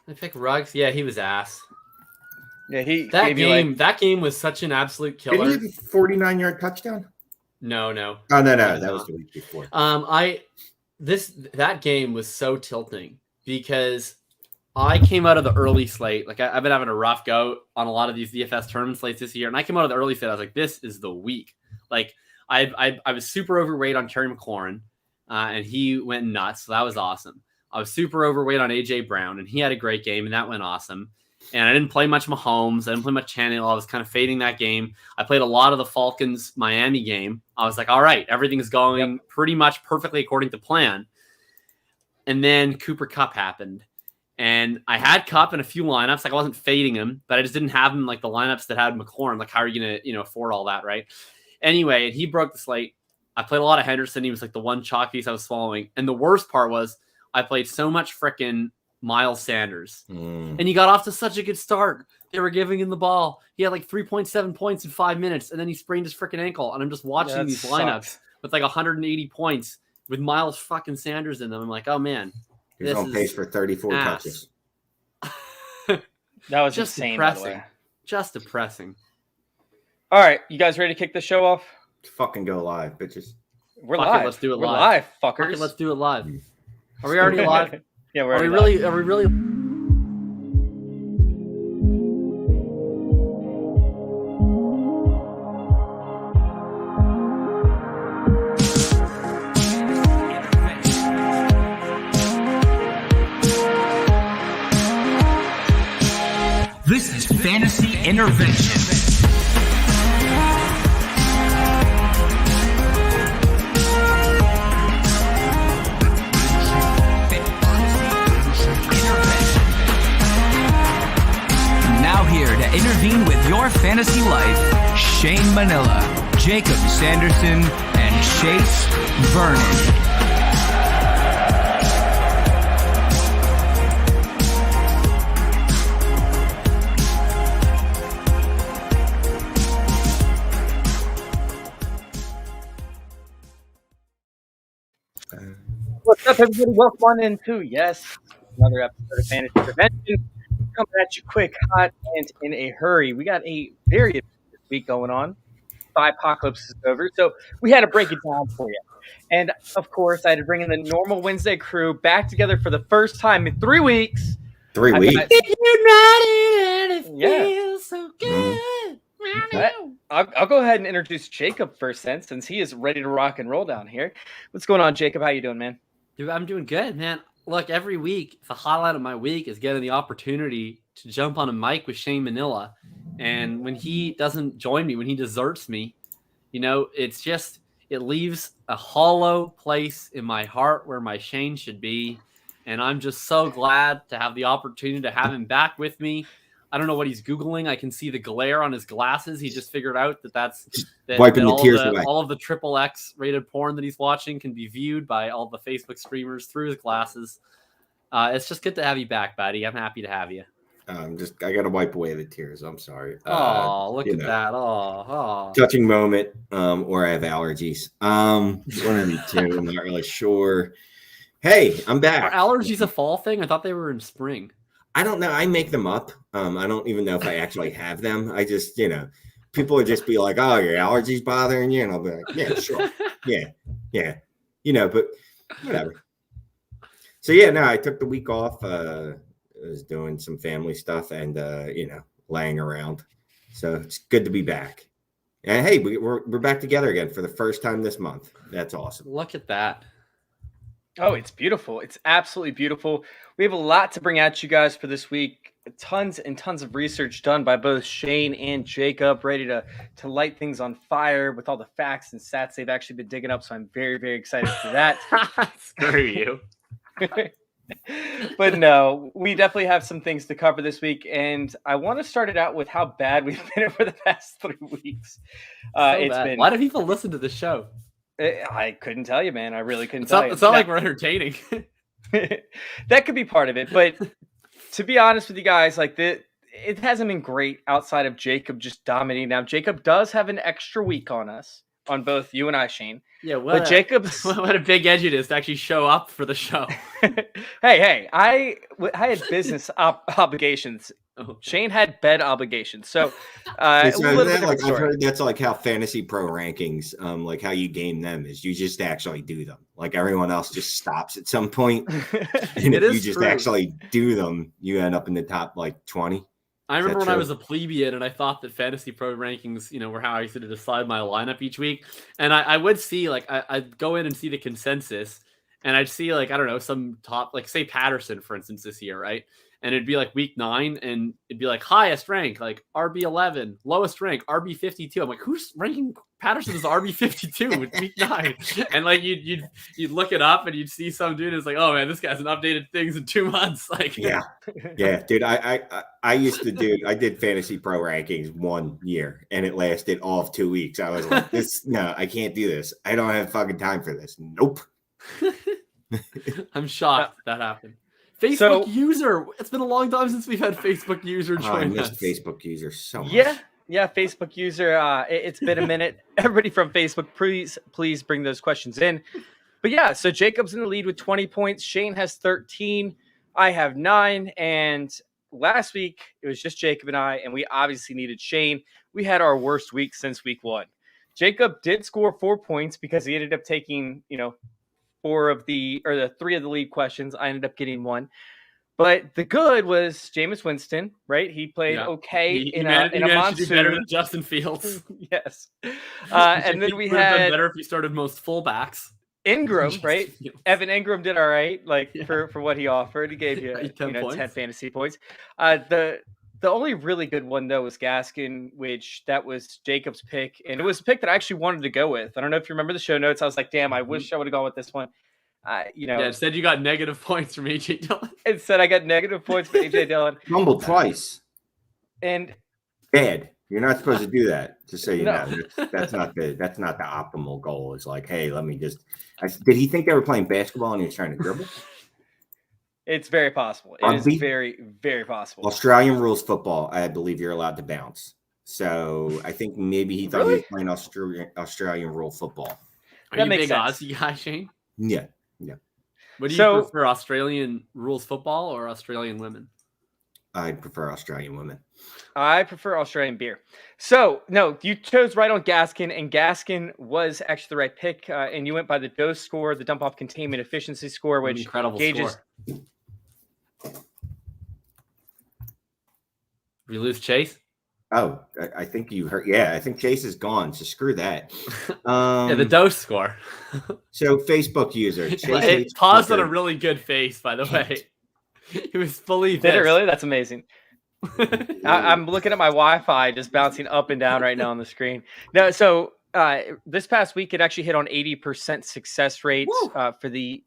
I picked Ruggs. Yeah, he was ass. Yeah, That game was such an absolute killer. Did he have a 49-yard touchdown? No. Oh, no. That was the week before. That game was so tilting because I came out of the early slate. Like I've been having a rough go on a lot of these DFS tournament slates this year, and I came out of the early slate. I was like, this is the week. Like I was super overweight on Terry McLaurin, and he went nuts. So that was awesome. I was super overweight on AJ Brown, and he had a great game, and that went awesome. And I didn't play much Mahomes. I didn't play much Tannehill. I was kind of fading that game. I played a lot of the Falcons-Miami game. I was like, all right, everything's going pretty much perfectly according to plan. And then Cooper Kupp happened. And I had Kupp in a few lineups. Like I wasn't fading him, but I just didn't have him like the lineups that had McLaurin. Like how are you going to, afford all that, right? Anyway, he broke the slate. I played a lot of Henderson. He was like the one chalk piece I was swallowing. And the worst part was I played so much frickin' Miles Sanders. And he got off to such a good start. They were giving him the ball. He had like 3.7 points in 5 minutes, and then he sprained his freaking ankle. And I'm just watching these lineups with like 180 points with Miles fucking Sanders in them. I'm like, oh man. He's on pace for 34 touches. That was just insane, depressing. by the way. Just depressing. All right, you guys ready to kick the show off? Let's fucking go live, bitches. We're Fuck live. It, let's do it We're live. fuckers. Fuck it, let's do it live. Are we already live? Yeah, we're Are we already live. Are we really? This is Fantasy Intervention. Now here to intervene with your fantasy life, Shane Manila, Jakob Sanderson, and Chase Vernon. What's up, everybody? Welcome on into, another episode of Fantasy Intervention. Coming at you quick, hot, and in a hurry. We got a very this week going on. The apocalypse is over, so we had to break it down for you. And, of course, I had to bring in the normal Wednesday crew back together for the first time in 3 weeks. 3 weeks? It feels so good. I'll go ahead and introduce Jakob first since he is ready to rock and roll down here. What's going on, Jakob? How you doing, man? Dude, I'm doing good, man. Look, every week, the highlight of my week is getting the opportunity to jump on a mic with Shane Manila. And when he doesn't join me, when he deserts me, it leaves a hollow place in my heart where my Shane should be. And I'm just so glad to have the opportunity to have him back with me. I don't know what he's Googling. I can see the glare on his glasses. He just figured out that wiping the tears away. All of the XXX rated porn that he's watching can be viewed by all the Facebook streamers through his glasses. It's just good to have you back, buddy. I'm happy to have you. I got to wipe away the tears. I'm sorry. Look at that. Touching moment, or I have allergies. One of the two. I'm not really sure. Hey, I'm back. Are allergies a fall thing? I thought they were in spring. I don't know. I make them up. I don't even know if I actually have them. I just, people would just be like, oh, your allergies bothering you? And I'll be like, yeah, sure. Yeah. But whatever. So, I took the week off. I was doing some family stuff and, laying around. So it's good to be back. And, hey, we're back together again for the first time this month. That's awesome. Look at that. Oh, it's beautiful. It's absolutely beautiful. We have a lot to bring at you guys for this week. Tons and tons of research done by both Shane and Jakob, ready to light things on fire with all the facts and stats they've actually been digging up. So I'm very, very excited for that. Screw you. But no, we definitely have some things to cover this week. And I want to start it out with how bad we've been for the past 3 weeks. Why do people listen to the show? I couldn't tell you, man. I really couldn't tell you. It's not like we're entertaining. That could be part of it. But to be honest with you guys, it hasn't been great outside of Jakob just dominating. Now, Jakob does have an extra week on us. on both you and I, Shane. Yeah, But Jacob's what a big edge it is to actually show up for the show. hey, I had business obligations. Oh. Shane had bed obligations. So, So a is little bit that, different like, I've story. heard that's like how fantasy pro rankings, like how you game them is you just actually do them. Like everyone else just stops at some point. And It if you is just true. actually do them, you end up in the top like 20. I Is remember that when I true? was a plebeian and I thought that fantasy pro rankings, were how I used to decide my lineup each week. And I would see, like, I'd go in and see the consensus, and I'd see, like, I don't know, some top, like, say Patterson, for instance, this year, right? And it'd be like week 9, and it'd be like highest rank, like RB11, lowest rank, RB52. I'm like, who's ranking Patterson as RB52 with week 9? And like you'd look it up and you'd see some dude is like, oh man, this guy hasn't updated things in 2 months. Like, Yeah, dude. I did fantasy pro rankings 1 year, and it lasted all of 2 weeks. I was like, no, I can't do this. I don't have fucking time for this. Nope. I'm shocked that happened. Facebook So- user. It's been a long time since we've had Facebook user Oh, I join missed us. Facebook users so much. Yeah, Facebook user. It's been a minute. Everybody from Facebook, please bring those questions in. But yeah, so Jacob's in the lead with 20 points. Shane has 13. I have 9. And last week it was just Jacob and I, and we obviously needed Shane. We had our worst week since week 1. Jacob did score 4 points because he ended up taking, 3 of the lead questions. I ended up getting 1. But the good was Jameis Winston, right? He played okay in a managed to do better monsoon. than Justin Fields. Yes. Which And I then think we would have been had better if he started most fullbacks. Ingram, Justin right? Fields. Evan Ingram did all right, Yeah. for what he offered. He gave you, 10 10 points. fantasy points. The only really good one though was Gaskin, which that was Jacob's pick, and it was a pick that I actually wanted to go with. I don't know if you remember the show notes. I was like, damn, I wish I would have gone with this one. Yeah, instead you got negative points from AJ Dillon. Instead I got negative points for AJ Dillon. Fumbled twice. And Bad. You're not supposed to do that. Just so you No. know, that's not the optimal goal. It's like, hey, let me just. Did he think they were playing basketball and he was trying to dribble? it's very possible. It Rugby? is very, very possible. Australian rules football. I believe you're allowed to bounce. So I think maybe he thought he was playing Australian rule football. Are That you a makes big sense. Aussie guy, Shane? Yeah. What do you So- prefer, Australian rules football or Australian women? I prefer Australian women. I prefer Australian beer. So, no, you chose right on Gaskin, and Gaskin was actually the right pick. And you went by the dose score, the dump off containment efficiency score, What an which incredible gauges. score. We lose Chase? Oh, I think you heard. Yeah, I think Chase is gone. So screw that. Yeah, the dose score. So Facebook user. Chase It hates paused on a Twitter. really good face, by the way. He was fully Did it pissed. really? That's amazing. I'm looking at my Wi-Fi just bouncing up and down right now on the screen. No, so this past week it actually hit on 80% success rate for the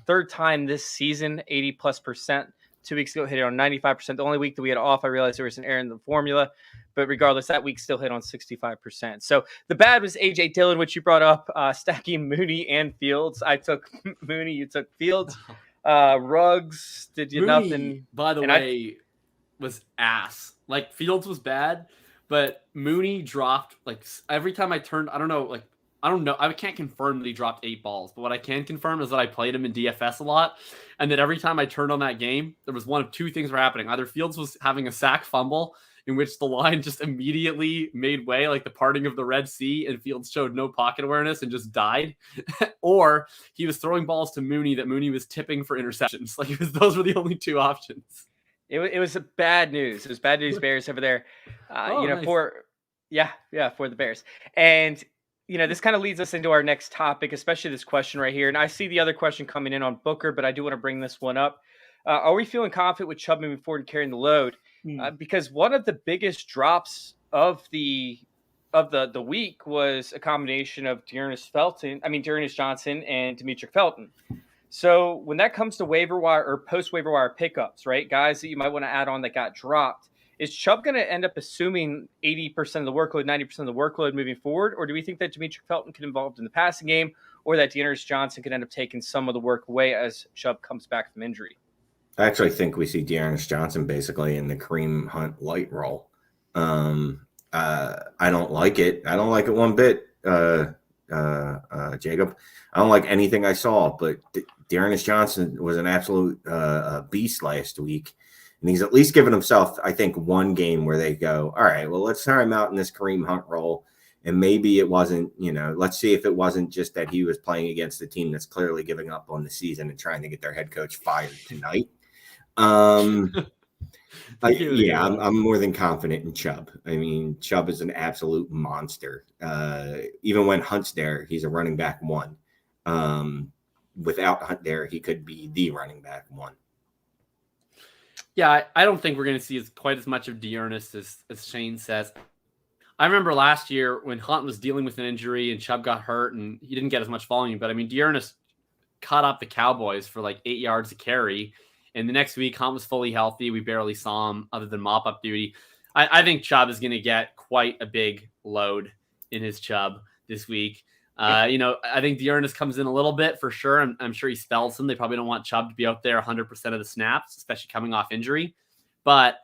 third time this season, 80+%. 2 weeks ago, it hit on 95%. The only week that we had off, I realized there was an error in the formula. But regardless, that week still hit on 65%. So the bad was AJ Dillon, which you brought up, stacking Mooney and Fields. I took Mooney, you took Fields. Ruggs did you Mooney, nothing. by the And way, was ass. Like, Fields was bad, but Mooney dropped, like, every time I turned, I don't know, I can't confirm that he dropped 8 balls, but what I can confirm is that I played him in DFS a lot, and that every time I turned on that game, there was one of 2 things were happening. Either Fields was having a sack fumble, in which the line just immediately made way, like the parting of the Red Sea, and Fields showed no pocket awareness and just died, or he was throwing balls to Mooney that Mooney was tipping for interceptions. Like, those were the only 2 options. It was bad news. It was bad news Bears over there. Nice. For the Bears. And this kind of leads us into our next topic, especially this question right here. And I see the other question coming in on Booker, but I do want to bring this one up. Are we feeling confident with Chubb moving forward and carrying the load? Because one of the biggest drops of the week was a combination of Dearness Johnson and Demetric Felton. So when that comes to waiver wire or post waiver wire pickups, right, guys that you might want to add on that got dropped, is Chubb going to end up assuming 80% of the workload, 90% of the workload moving forward? Or do we think that Demetric Felton can involved in the passing game, or that Dearness Johnson could end up taking some of the work away as Chubb comes back from injury? I actually think we see Dearness Johnson basically in the Kareem Hunt light role. I don't like it. I don't like it one bit. Jacob. I don't like anything I saw, but Dearness Johnson was an absolute beast last week. And he's at least given himself, I think, one game where they go, all right, well, let's try him out in this Kareem Hunt role. And maybe it wasn't, let's see if it wasn't just that he was playing against a team that's clearly giving up on the season and trying to get their head coach fired tonight. I'm more than confident in Chubb. I mean, Chubb is an absolute monster. Even when Hunt's there, he's a running back one. Without Hunt there, he could be the running back one. Yeah, I don't think we're going to see quite as much of Dearness as Shane says. I remember last year when Hunt was dealing with an injury and Chubb got hurt and he didn't get as much volume. But I mean, Dearness cut up the Cowboys for like 8 yards a carry. And the next week, Hunt was fully healthy. We barely saw him other than mop-up duty. I think Chubb is going to get quite a big load in his Chubb this week. I think Dearness comes in a little bit for sure. I'm sure he spells him. They probably don't want Chubb to be out there 100% of the snaps, especially coming off injury. But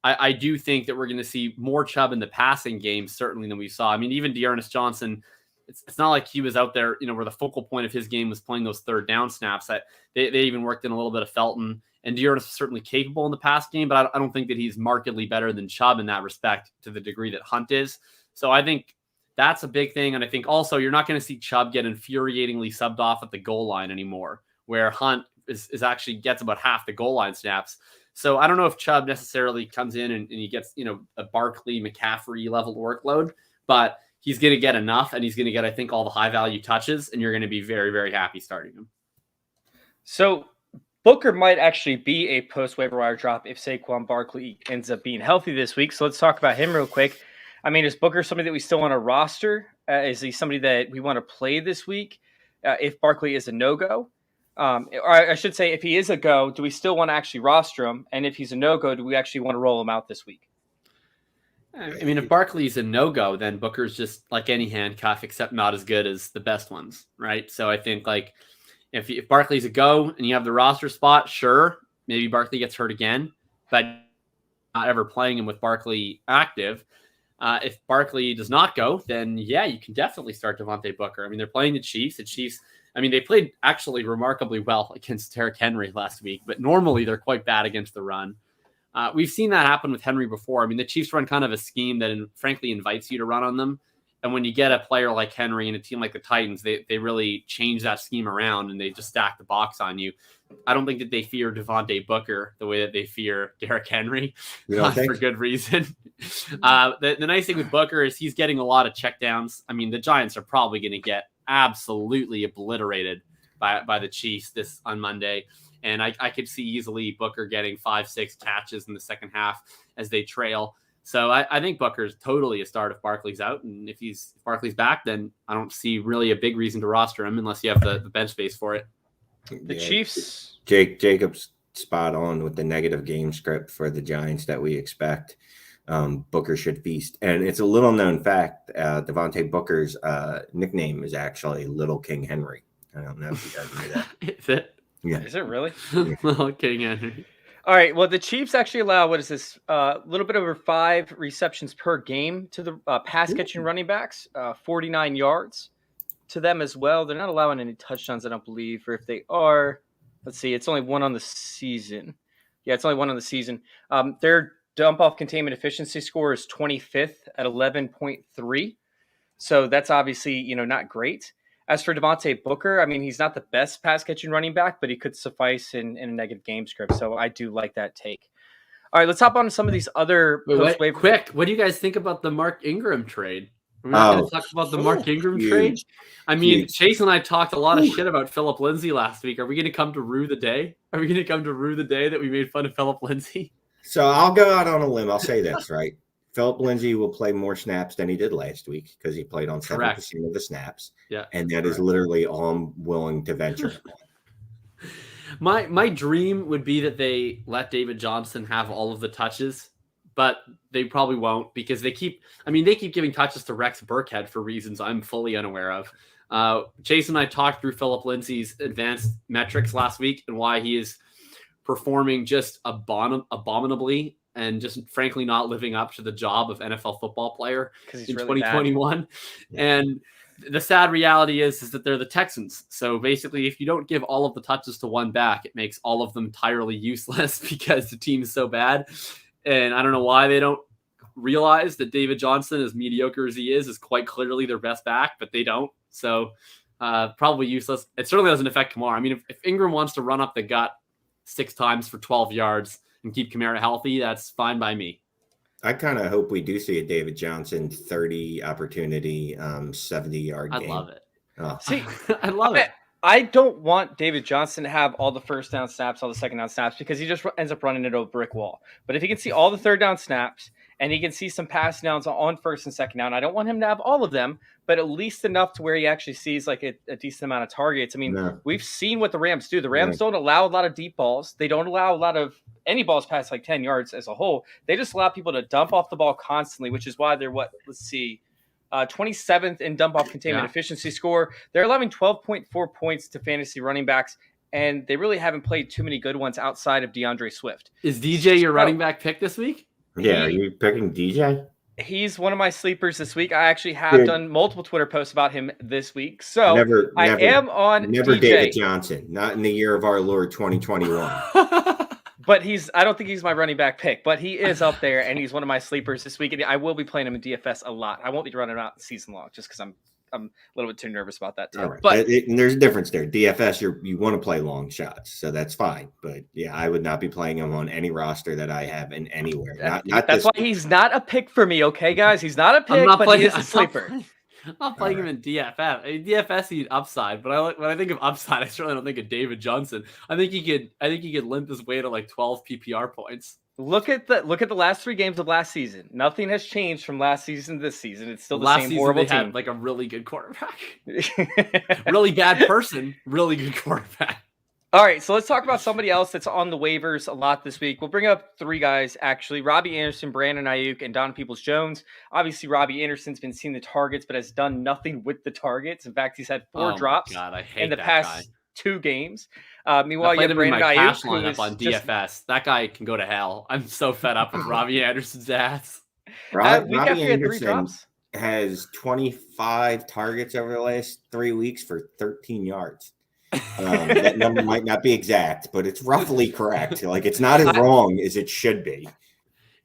I do think that we're going to see more Chubb in the passing game, certainly, than we saw. I mean, even Dearness Johnson, it's not like he was out there, where the focal point of his game was playing those third down snaps. That they even worked in a little bit of Felton. And Dearness is certainly capable in the pass game, but I don't think that he's markedly better than Chubb in that respect to the degree that Hunt is. So I think that's a big thing. And I think also you're not going to see Chubb get infuriatingly subbed off at the goal line anymore, where Hunt is actually gets about half the goal line snaps. So I don't know if Chubb necessarily comes in and he gets, a Barkley, McCaffrey level workload, but he's going to get enough and he's going to get, I think, all the high value touches, and you're going to be very, very happy starting him. So Booker might actually be a post waiver wire drop if Saquon Barkley ends up being healthy this week. So let's talk about him real quick. I mean, is Booker somebody that we still want to roster? Is he somebody that we want to play this week if Barkley is a no-go? Or I should say, if he is a go, do we still want to actually roster him? And if he's a no-go, do we actually want to roll him out this week? I mean, if Barkley's a no-go, then Booker's just like any handcuff, except not as good as the best ones, right? So I think, like, if Barkley's a go and you have the roster spot, sure, maybe Barkley gets hurt again, but not ever playing him with Barkley active. If Barkley does not go, then yeah, you can definitely start Devontae Booker. I mean, they're playing the Chiefs. The Chiefs, I mean, they played actually remarkably well against Derrick Henry last week, but normally they're quite bad against the run. We've seen that happen with Henry before. I mean, the Chiefs run kind of a scheme that frankly invites you to run on them. And when you get a player like Henry and a team like the Titans, they really change that scheme around and they just stack the box on you. I don't think that they fear Devontae Booker the way that they fear Derrick Henry, for good reason. The nice thing with Booker is he's getting a lot of checkdowns. I mean, the Giants are probably going to get absolutely obliterated by the Chiefs on Monday. And I could see easily Booker getting 5-6 catches in the second half as they trail. So I think Booker's totally a start if Barkley's out. And if Barkley's back, then I don't see really a big reason to roster him unless you have the bench space for it. The Chiefs. Jacob's spot on with the negative game script for the Giants that we expect. Booker should feast. And it's a little known fact, Devontae Booker's nickname is actually Little King Henry. I don't know if you guys knew that. Is it? Yeah. Is it really? Little King Henry. All right. Well, the Chiefs actually allow, what is this? A little bit over 5 receptions per game to the pass catching running backs, 49 yards to them as well. They're not allowing any touchdowns, I don't believe, or if they are, let's see, it's only one on the season. Yeah, it's only one on the season. Their dump off containment efficiency score is 25th at 11.3. So that's obviously, not great. As for Devontae Booker, I mean, he's not the best pass catching running back, but he could suffice in a negative game script. So I do like that take. All right, let's hop on to some of these other quick. What do you guys think about the Mark Ingram trade? We're not going to talk about the Mark Ingram trade. I mean, Chase and I talked a lot of shit about Philip Lindsay last week. Are we going to come to rue the day? Are we going to come to rue the day that we made fun of Philip Lindsay? So I'll go out on a limb. I'll say this, right? Philip Lindsay will play more snaps than he did last week because he played on 7% of the snaps. Yeah. And that is literally all I'm willing to venture. My dream would be that they let David Johnson have all of the touches, but they probably won't because they keep giving touches to Rex Burkhead for reasons I'm fully unaware of. Chase and I talked through Philip Lindsay's advanced metrics last week and why he is performing just abominably and just frankly not living up to the job of NFL football player because he's in really 2021. Yeah. And the sad reality is that they're the Texans. So basically, if you don't give all of the touches to one back, it makes all of them entirely useless because the team is so bad. And I don't know why they don't realize that David Johnson, as mediocre as he is quite clearly their best back, but they don't. So probably useless. It certainly doesn't affect Kamara. I mean, if Ingram wants to run up the gut 6 times for 12 yards and keep Kamara healthy, that's fine by me. I kind of hope we do see a David Johnson 30 opportunity, 70-yard game. I love it. Oh. See, I love it. I don't want David Johnson to have all the first down snaps, all the second down snaps, because he just ends up running into a brick wall. But if he can see all the third down snaps and he can see some pass downs on first and second down, I don't want him to have all of them, but at least enough to where he actually sees like a decent amount of targets. I mean, We've seen what the Rams do. The Rams don't allow a lot of deep balls. They don't allow a lot of any balls past like 10 yards as a whole. They just allow people to dump off the ball constantly, which is why they're 27th in dump off containment efficiency score. They're allowing 12.4 points to fantasy running backs, and they really haven't played too many good ones outside of DeAndre Swift. Is DJ your running back pick this week? Yeah, are you picking DJ? He's one of my sleepers this week. I actually have done multiple Twitter posts about him this week. So I am on never DJ. David Johnson, not in the year of our Lord 2021. But I don't think he's my running back pick, but he is up there, and he's one of my sleepers this week. And I will be playing him in DFS a lot. I won't be running out season long just because I'm a little bit too nervous about that too. Right. But and there's a difference there. DFS, you want to play long shots, so that's fine. But yeah, I would not be playing him on any roster that I have in anywhere. That's why he's not a pick for me. Okay, guys, he's not a pick, but he is a sleeper. I'm not playing him in DFS. DFS needs upside, but when I think of upside, I certainly don't think of David Johnson. I think he could limp his way to like 12 PPR points. Look at the last 3 games of last season. Nothing has changed from last season to this season. It's still the same horrible team. Had like a really good quarterback, really bad person, really good quarterback. All right, so let's talk about somebody else that's on the waivers a lot this week. We'll bring up 3 guys, actually. Robbie Anderson, Brandon Ayuk, and Don Peoples-Jones. Obviously, Robbie Anderson's been seeing the targets, but has done nothing with the targets. In fact, he's had 4 drops in the past 2 games. Meanwhile, you have Brandon Ayuk, lineup on DFS. That guy can go to hell. I'm so fed up with Robbie Anderson's ass. Robbie Anderson has 25 targets over the last 3 weeks for 13 yards. That number might not be exact, but it's roughly correct. Like, it's not as wrong as it should be.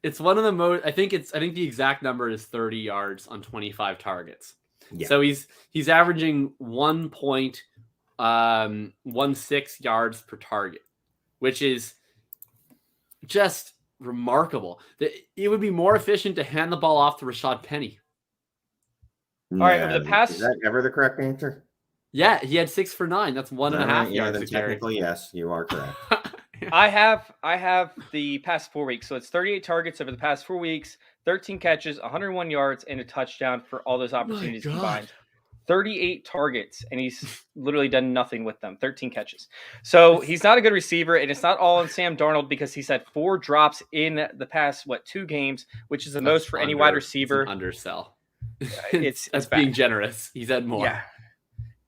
It's one of the most. I think the exact number is 30 yards on 25 targets. Yeah. So he's averaging 1.16 yards per target, which is just remarkable. It would be more efficient to hand the ball off to Rashad Penny. All right, over the past. Is that ever the correct answer? Yeah, he had 6 for 9. That's 1.5 yards. Then technically, yes, you are correct. I have the past 4 weeks, so it's 38 targets over the past 4 weeks, 13 catches, 101 yards, and a touchdown for all those opportunities combined. 38 targets, and he's literally done nothing with them. 13 catches. So he's not a good receiver, and it's not all on Sam Darnold because he's had 4 drops in the past 2 games, which is the most for any wide receiver. It's an undersell. It's being generous. He's had more.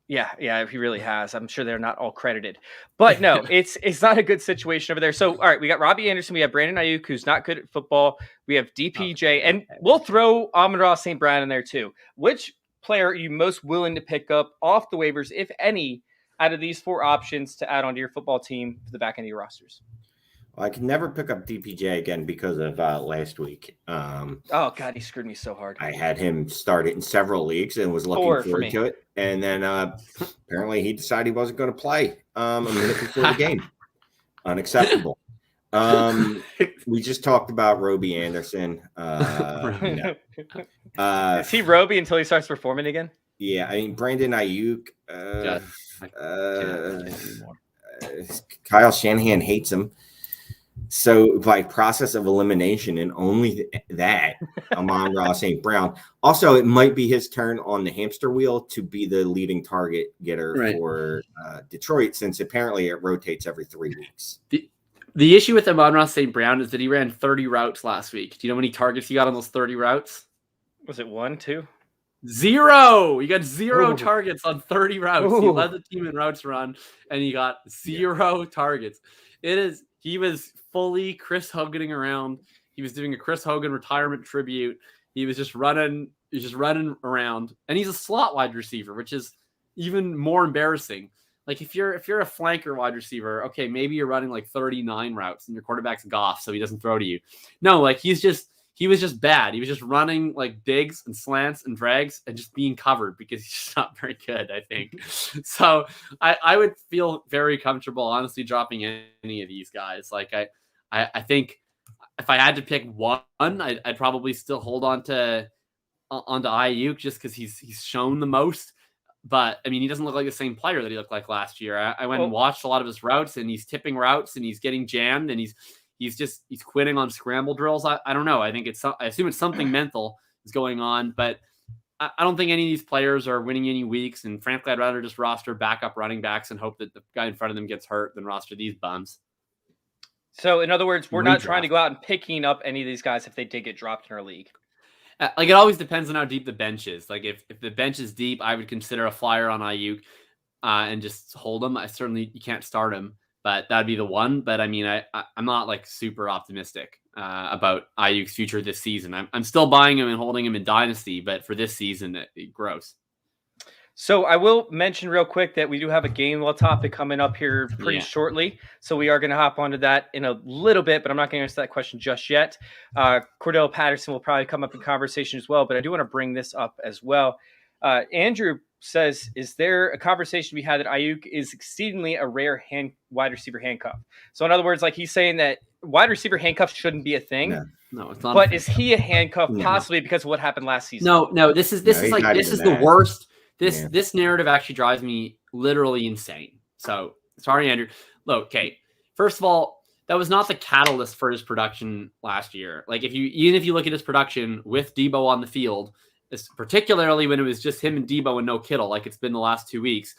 Yeah, he really has. I'm sure they're not all credited. But no, it's not a good situation over there. So, all right, we got Robbie Anderson. We have Brandon Ayuk, who's not good at football. We have DPJ, and we'll throw Amon-Ra St. Brown in there too. Which player are you most willing to pick up off the waivers, if any, out of these 4 options to add onto your football team for the back end of your rosters? Well, I can never pick up DPJ again because of last week. Oh, God, he screwed me so hard. I had him start it in several leagues and was looking forward to it. And then apparently he decided he wasn't going to play a minute before the game. Unacceptable. We just talked about Robbie Anderson. Is he Robbie until he starts performing again? Yeah, I mean, Brandon Ayuk. Kyle Shanahan hates him. So by process of elimination and only that, Amon-Ra St. Brown. Also, it might be his turn on the hamster wheel to be the leading target getter for Detroit, since apparently it rotates every 3 weeks. The issue with Amon-Ra St. Brown is that he ran 30 routes last week. Do you know how many targets he got on those 30 routes? Was it 1, 2? 0. He got 0 targets on 30 routes. He led the team in routes run, and he got 0 targets. He was fully Chris Hoganing around. He was doing a Chris Hogan retirement tribute. He was just running around, and he's a slot wide receiver, which is even more embarrassing. Like if you're a flanker wide receiver, okay, maybe you're running like 39 routes and your quarterback's Goff, so he doesn't throw to you. No, like he was just bad. He was just running like digs and slants and drags and just being covered because he's just not very good, I think. So I would feel very comfortable, honestly, dropping any of these guys. Like I think if I had to pick one, I'd probably still hold on to Ayuk just because he's shown the most. But I mean, he doesn't look like the same player that he looked like last year. I went and watched a lot of his routes, and he's tipping routes, and he's getting jammed, and he's quitting on scramble drills. I don't know. I assume it's something mental is going on, but I don't think any of these players are winning any weeks. And frankly, I'd rather just roster backup running backs and hope that the guy in front of them gets hurt than roster these bums. So in other words, we're not trying to go out and picking up any of these guys if they did get dropped in our league. Like it always depends on how deep the bench is. Like if the bench is deep, I would consider a flyer on Ayuk and just hold him. You can't start him, but that'd be the one. But I mean, I'm not like super optimistic about Ayuk's future this season. I'm still buying him and holding him in Dynasty, but for this season, gross. So I will mention real quick that we do have a game topic coming up here pretty shortly. So we are going to hop onto that in a little bit, but I'm not going to answer that question just yet. Cordell Patterson will probably come up in conversation as well, but I do want to bring this up as well. Andrew says, is there a conversation we had that Ayuk is exceedingly a rare wide receiver handcuff? So in other words, like he's saying that wide receiver handcuffs shouldn't be a thing. No, it's not. But is he a handcuff possibly because of what happened last season? No, this is the worst. This narrative actually drives me literally insane. So sorry, Andrew. Look, okay. First of all, that was not the catalyst for his production last year. Like even if you look at his production with Debo on the field, particularly when it was just him and Debo and no Kittle, like it's been the last 2 weeks,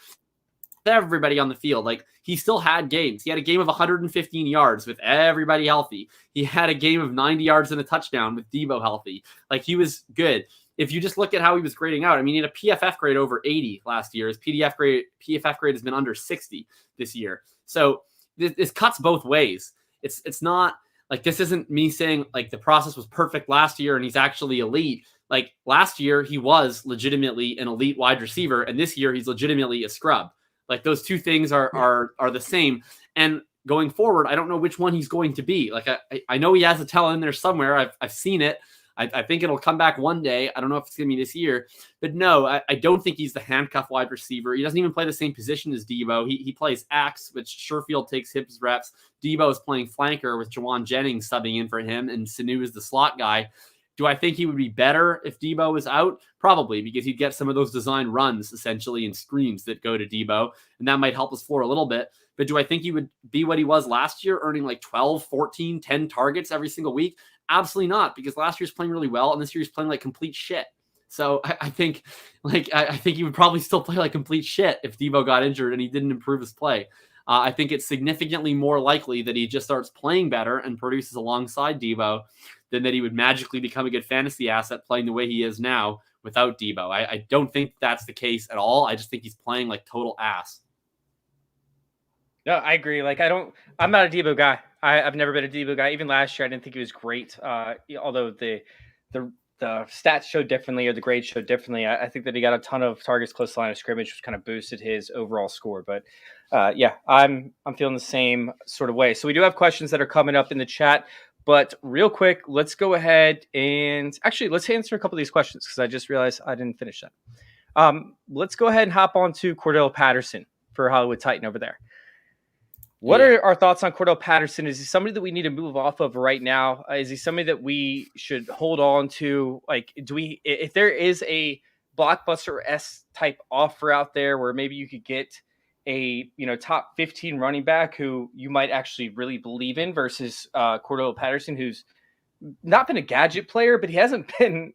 everybody on the field, like he still had games. He had a game of 115 yards with everybody healthy. He had a game of 90 yards and a touchdown with Debo healthy. Like he was good. If you just look at how he was grading out, I mean, he had a PFF grade over 80 last year. His PFF grade has been under 60 this year. So this cuts both ways. It's not like this isn't me saying like the process was perfect last year and he's actually elite. Like last year he was legitimately an elite wide receiver, and this year he's legitimately a scrub. Like those two things are the same. And going forward, I don't know which one he's going to be. Like I know he has a talent in there somewhere. I've seen it. I think it'll come back one day. I don't know if it's going to be this year. But no, I don't think he's the handcuff wide receiver. He doesn't even play the same position as Debo. He plays X, which Sherfield takes his reps. Debo is playing flanker with Jawan Jennings subbing in for him, and Sanu is the slot guy. Do I think he would be better if Debo was out? Probably, because he'd get some of those design runs, essentially, and screens that go to Debo, and that might help his floor a little bit. But do I think he would be what he was last year, earning like 12, 14, 10 targets every single week? Absolutely not, because last year's playing really well, and this year's playing like complete shit. So I think he would probably still play like complete shit if Debo got injured and he didn't improve his play. I think it's significantly more likely that he just starts playing better and produces alongside Debo than that he would magically become a good fantasy asset playing the way he is now without Debo. I don't think that's the case at all. I just think he's playing like total ass. No, I agree. Like I'm not a Debo guy. I've never been a Debo guy. Even last year, I didn't think he was great. Although the stats showed differently, or the grades showed differently. I think that he got a ton of targets close to the line of scrimmage, which kind of boosted his overall score. But I'm feeling the same sort of way. So we do have questions that are coming up in the chat. But real quick, let's go ahead and actually let's answer a couple of these questions because I just realized I didn't finish that. Let's go ahead and hop on to Cordell Patterson for Hollywood Titan over there. What are our thoughts on Cordell Patterson? Is he somebody that we need to move off of right now? Is he somebody that we should hold on to? Like, if there is a blockbuster S type offer out there where maybe you could get a top 15 running back who you might actually really believe in versus Cordell Patterson, who's not been a gadget player, but he hasn't been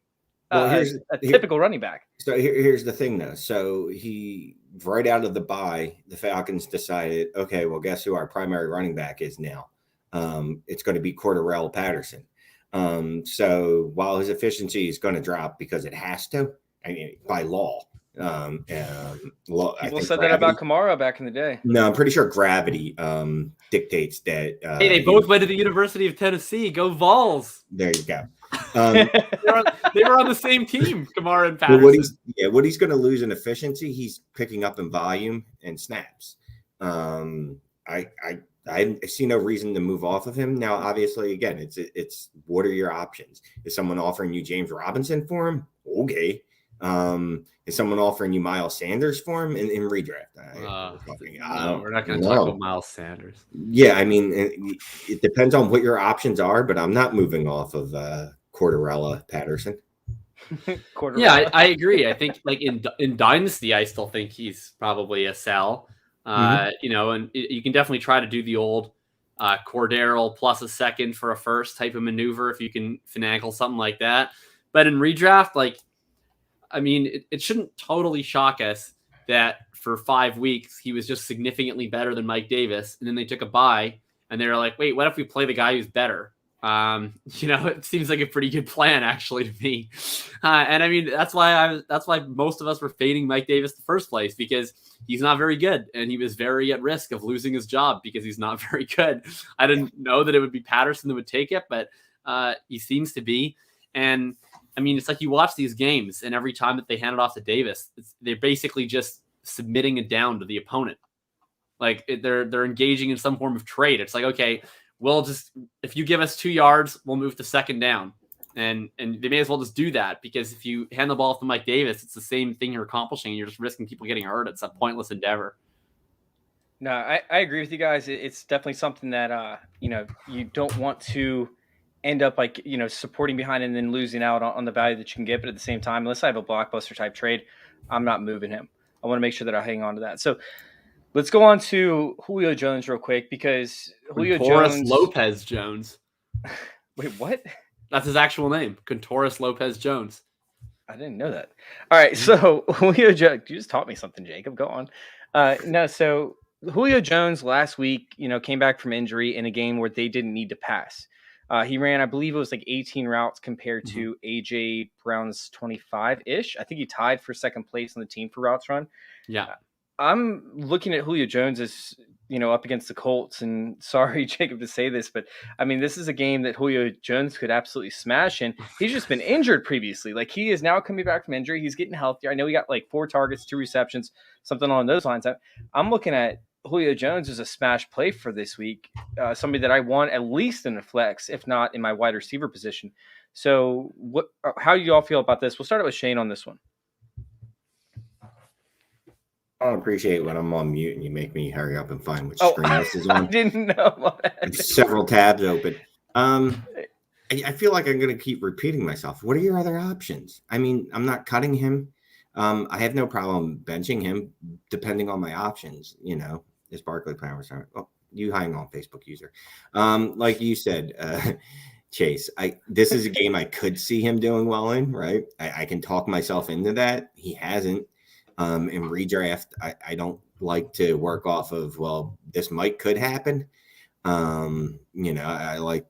a typical running back. So here's the thing, though. So he right out of the bye, the Falcons decided, okay, well, guess who our primary running back is now? It's going to be Cordell Patterson. So while his efficiency is going to drop because it has to, I mean, by law, People said that about Kamara back in the day. No, I'm pretty sure gravity dictates that. Hey, they both went to the University of Tennessee. Go Vols! There you go. They were on the same team, Kamara and Patterson. What he's going to lose in efficiency, he's picking up in volume and snaps. I see no reason to move off of him. Now, obviously, again, it's what are your options? Is someone offering you James Robinson for him? Okay. Is someone offering you Miles Sanders for him in redraft? No, we're not going to talk about Miles Sanders. Yeah, I mean, it depends on what your options are, but I'm not moving off of Cordell Patterson. Yeah, I agree. I think like in Dynasty, I still think he's probably a sell. And you can definitely try to do the old Cordell plus a second for a first type of maneuver if you can finagle something like that. But in redraft, like, I mean, it shouldn't totally shock us that for 5 weeks he was just significantly better than Mike Davis, and then they took a bye, and they were like, "Wait, what if we play the guy who's better?" It seems like a pretty good plan actually to me, and I mean that's why most of us were fading Mike Davis in the first place, because he's not very good, and he was very at risk of losing his job because he's not very good. I didn't know that it would be Patterson that would take it, but he seems to be, and. I mean, it's like you watch these games, and every time that they hand it off to Davis, they're basically just submitting it down to the opponent. Like they're engaging in some form of trade. It's like, okay, if you give us 2 yards, we'll move to second down, and they may as well just do that, because if you hand the ball off to Mike Davis, it's the same thing you're accomplishing. You're just risking people getting hurt. It's a pointless endeavor. No, I agree with you guys. It's definitely something that you don't want to end up supporting behind and then losing out on the value that you can get. But at the same time, unless I have a blockbuster type trade, I'm not moving him. I want to make sure that I hang on to that. So let's go on to Julio Jones real quick, because Julio Jones. Lopez Jones. Wait, what? That's his actual name. Contoris Lopez Jones. I didn't know that. All right. So Julio Jones, you just taught me something, Jacob. Go on. So Julio Jones last week, came back from injury in a game where they didn't need to pass. He ran, I believe it was like 18 routes compared to AJ Brown's 25-ish. I think he tied for second place on the team for routes run. Yeah. I'm looking at Julio Jones as, up against the Colts. And sorry, Jacob, to say this, but I mean, this is a game that Julio Jones could absolutely smash. And he's just been injured previously. Like, he is now coming back from injury. He's getting healthier. I know he got like 4 targets, 2 receptions, something along those lines. I'm looking at Julio Jones is a smash play for this week. Somebody that I want at least in a flex, if not in my wide receiver position. So how do you all feel about this? We'll start out with Shane on this one. I don't appreciate when I'm on mute and you make me hurry up and find which screen this is on. I didn't know that. Several tabs open. I feel like I'm going to keep repeating myself. What are your other options? I mean, I'm not cutting him. I have no problem benching him depending on my options, Is Barkley playing? Oh, you hang on, Facebook user. Like you said, Chase, this is a game I could see him doing well in, right? I can talk myself into that. He hasn't. In redraft, I don't like to work off of, this could happen. I like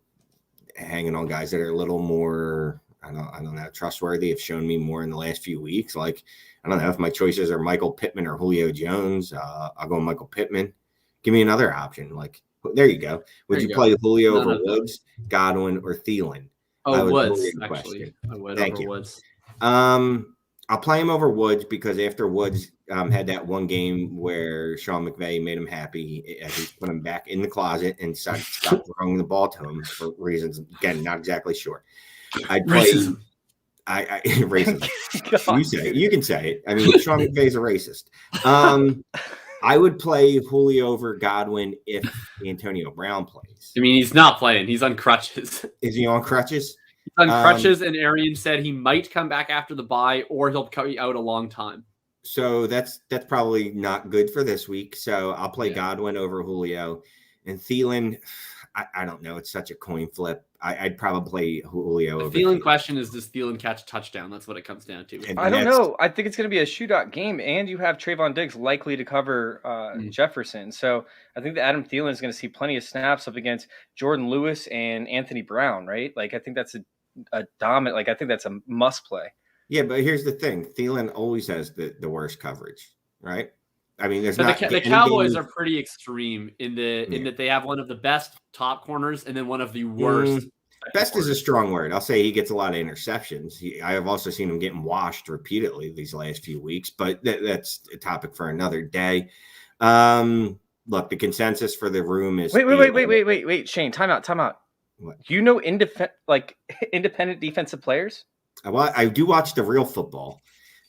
hanging on guys that are a little more, I don't know, trustworthy, have shown me more in the last few weeks. Like, I don't know if my choices are Michael Pittman or Julio Jones. I'll go Michael Pittman. Give me another option. Like, there you go. Would you play Julio over Woods, Godwin, or Thielen? Woods, actually. I would. Thank over you. Woods. I'll play him over Woods because after Woods had that one game where Sean McVay made him happy, he put him back in the closet and stopped throwing the ball to him for reasons, again, not exactly sure. I'd play racism. You say it. You can say it. I mean, Sean McVay's a racist. I would play Julio over Godwin if Antonio Brown plays. I mean, he's not playing. He's on crutches. Is he on crutches? He's on crutches, and Arian said he might come back after the bye, or he'll be out a long time. So that's probably not good for this week. So I'll play Godwin over Julio. And Thielen, I don't know. It's such a coin flip. I'd probably play Julio. The Thielen question is, does Thielen catch a touchdown? That's what it comes down to. I don't know. I think it's going to be a shootout game, and you have Trayvon Diggs likely to cover Jefferson. So I think that Adam Thielen is going to see plenty of snaps up against Jordan Lewis and Anthony Brown, right? Like, I think that's a dominant. Like, I think that's a must play. Yeah, but here's the thing: Thielen always has the worst coverage, right? I mean, there's But not the any Cowboys game- are pretty extreme in Yeah. that they have one of the best top corners and then one of the worst. Best is a corners. strong word. I'll say he gets a lot of interceptions. I have also seen him getting washed repeatedly these last few weeks, but that's a topic for another day. Look, the consensus for the room is Wait, Shane, time out. What? Do you know independent defensive players? I do watch the real football.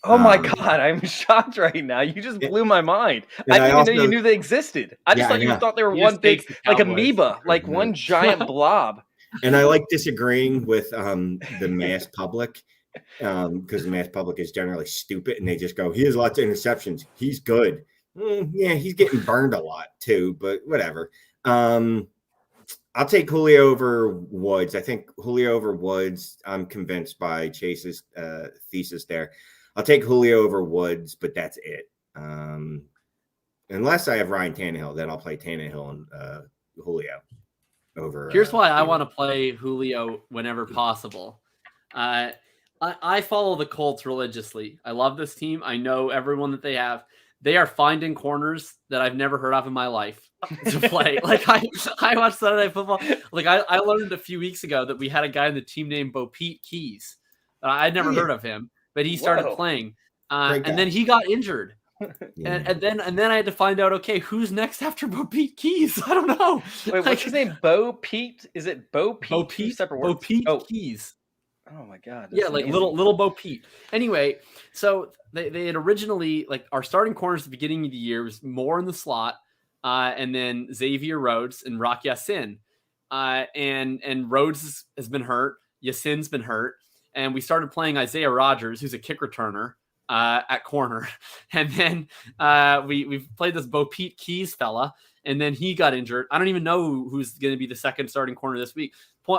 Oh my God, I'm shocked right now. You just blew my mind. I didn't even know you knew they existed. I just thought you thought they were one big, like amoeba, like one giant blob. And I like disagreeing with the mass public because the mass public is generally stupid and they just go, he has lots of interceptions. He's good. Yeah, he's getting burned a lot too, but whatever. I'll take Julio over Woods. I think Julio over Woods. I'm convinced by Chase's thesis there. I'll take Julio over Woods, but that's it. Unless I have Ryan Tannehill, then I'll play Tannehill and Julio over. Here's why I want to play Julio whenever possible. I follow the Colts religiously. I love this team. I know everyone that they have. They are finding corners that I've never heard of in my life to play. Like I watched Sunday Night Football. Like I learned a few weeks ago that we had a guy in the team named Bo Pete Keys. I'd never heard of him, but he started playing, and then he got injured. And then I had to find out, okay, who's next after Bo Pete Keys? I don't know. Wait, what's his name? Bo Pete? Is it Bo Pete? Bo Pete. Separate Bo words? Pete Keys. Oh my God. Yeah, like amazing. little Bo Pete. Anyway, so they had originally, like, our starting corners at the beginning of the year was Moore in the slot, and then Xavier Rhodes and Rock Yassin. And Rhodes has been hurt. Yassin's been hurt. And we started playing Isaiah Rodgers, who's a kick returner, at corner. And then we've played this Bo Pete Keys fella, and then he got injured. I don't even know who's going to be the second starting corner this week.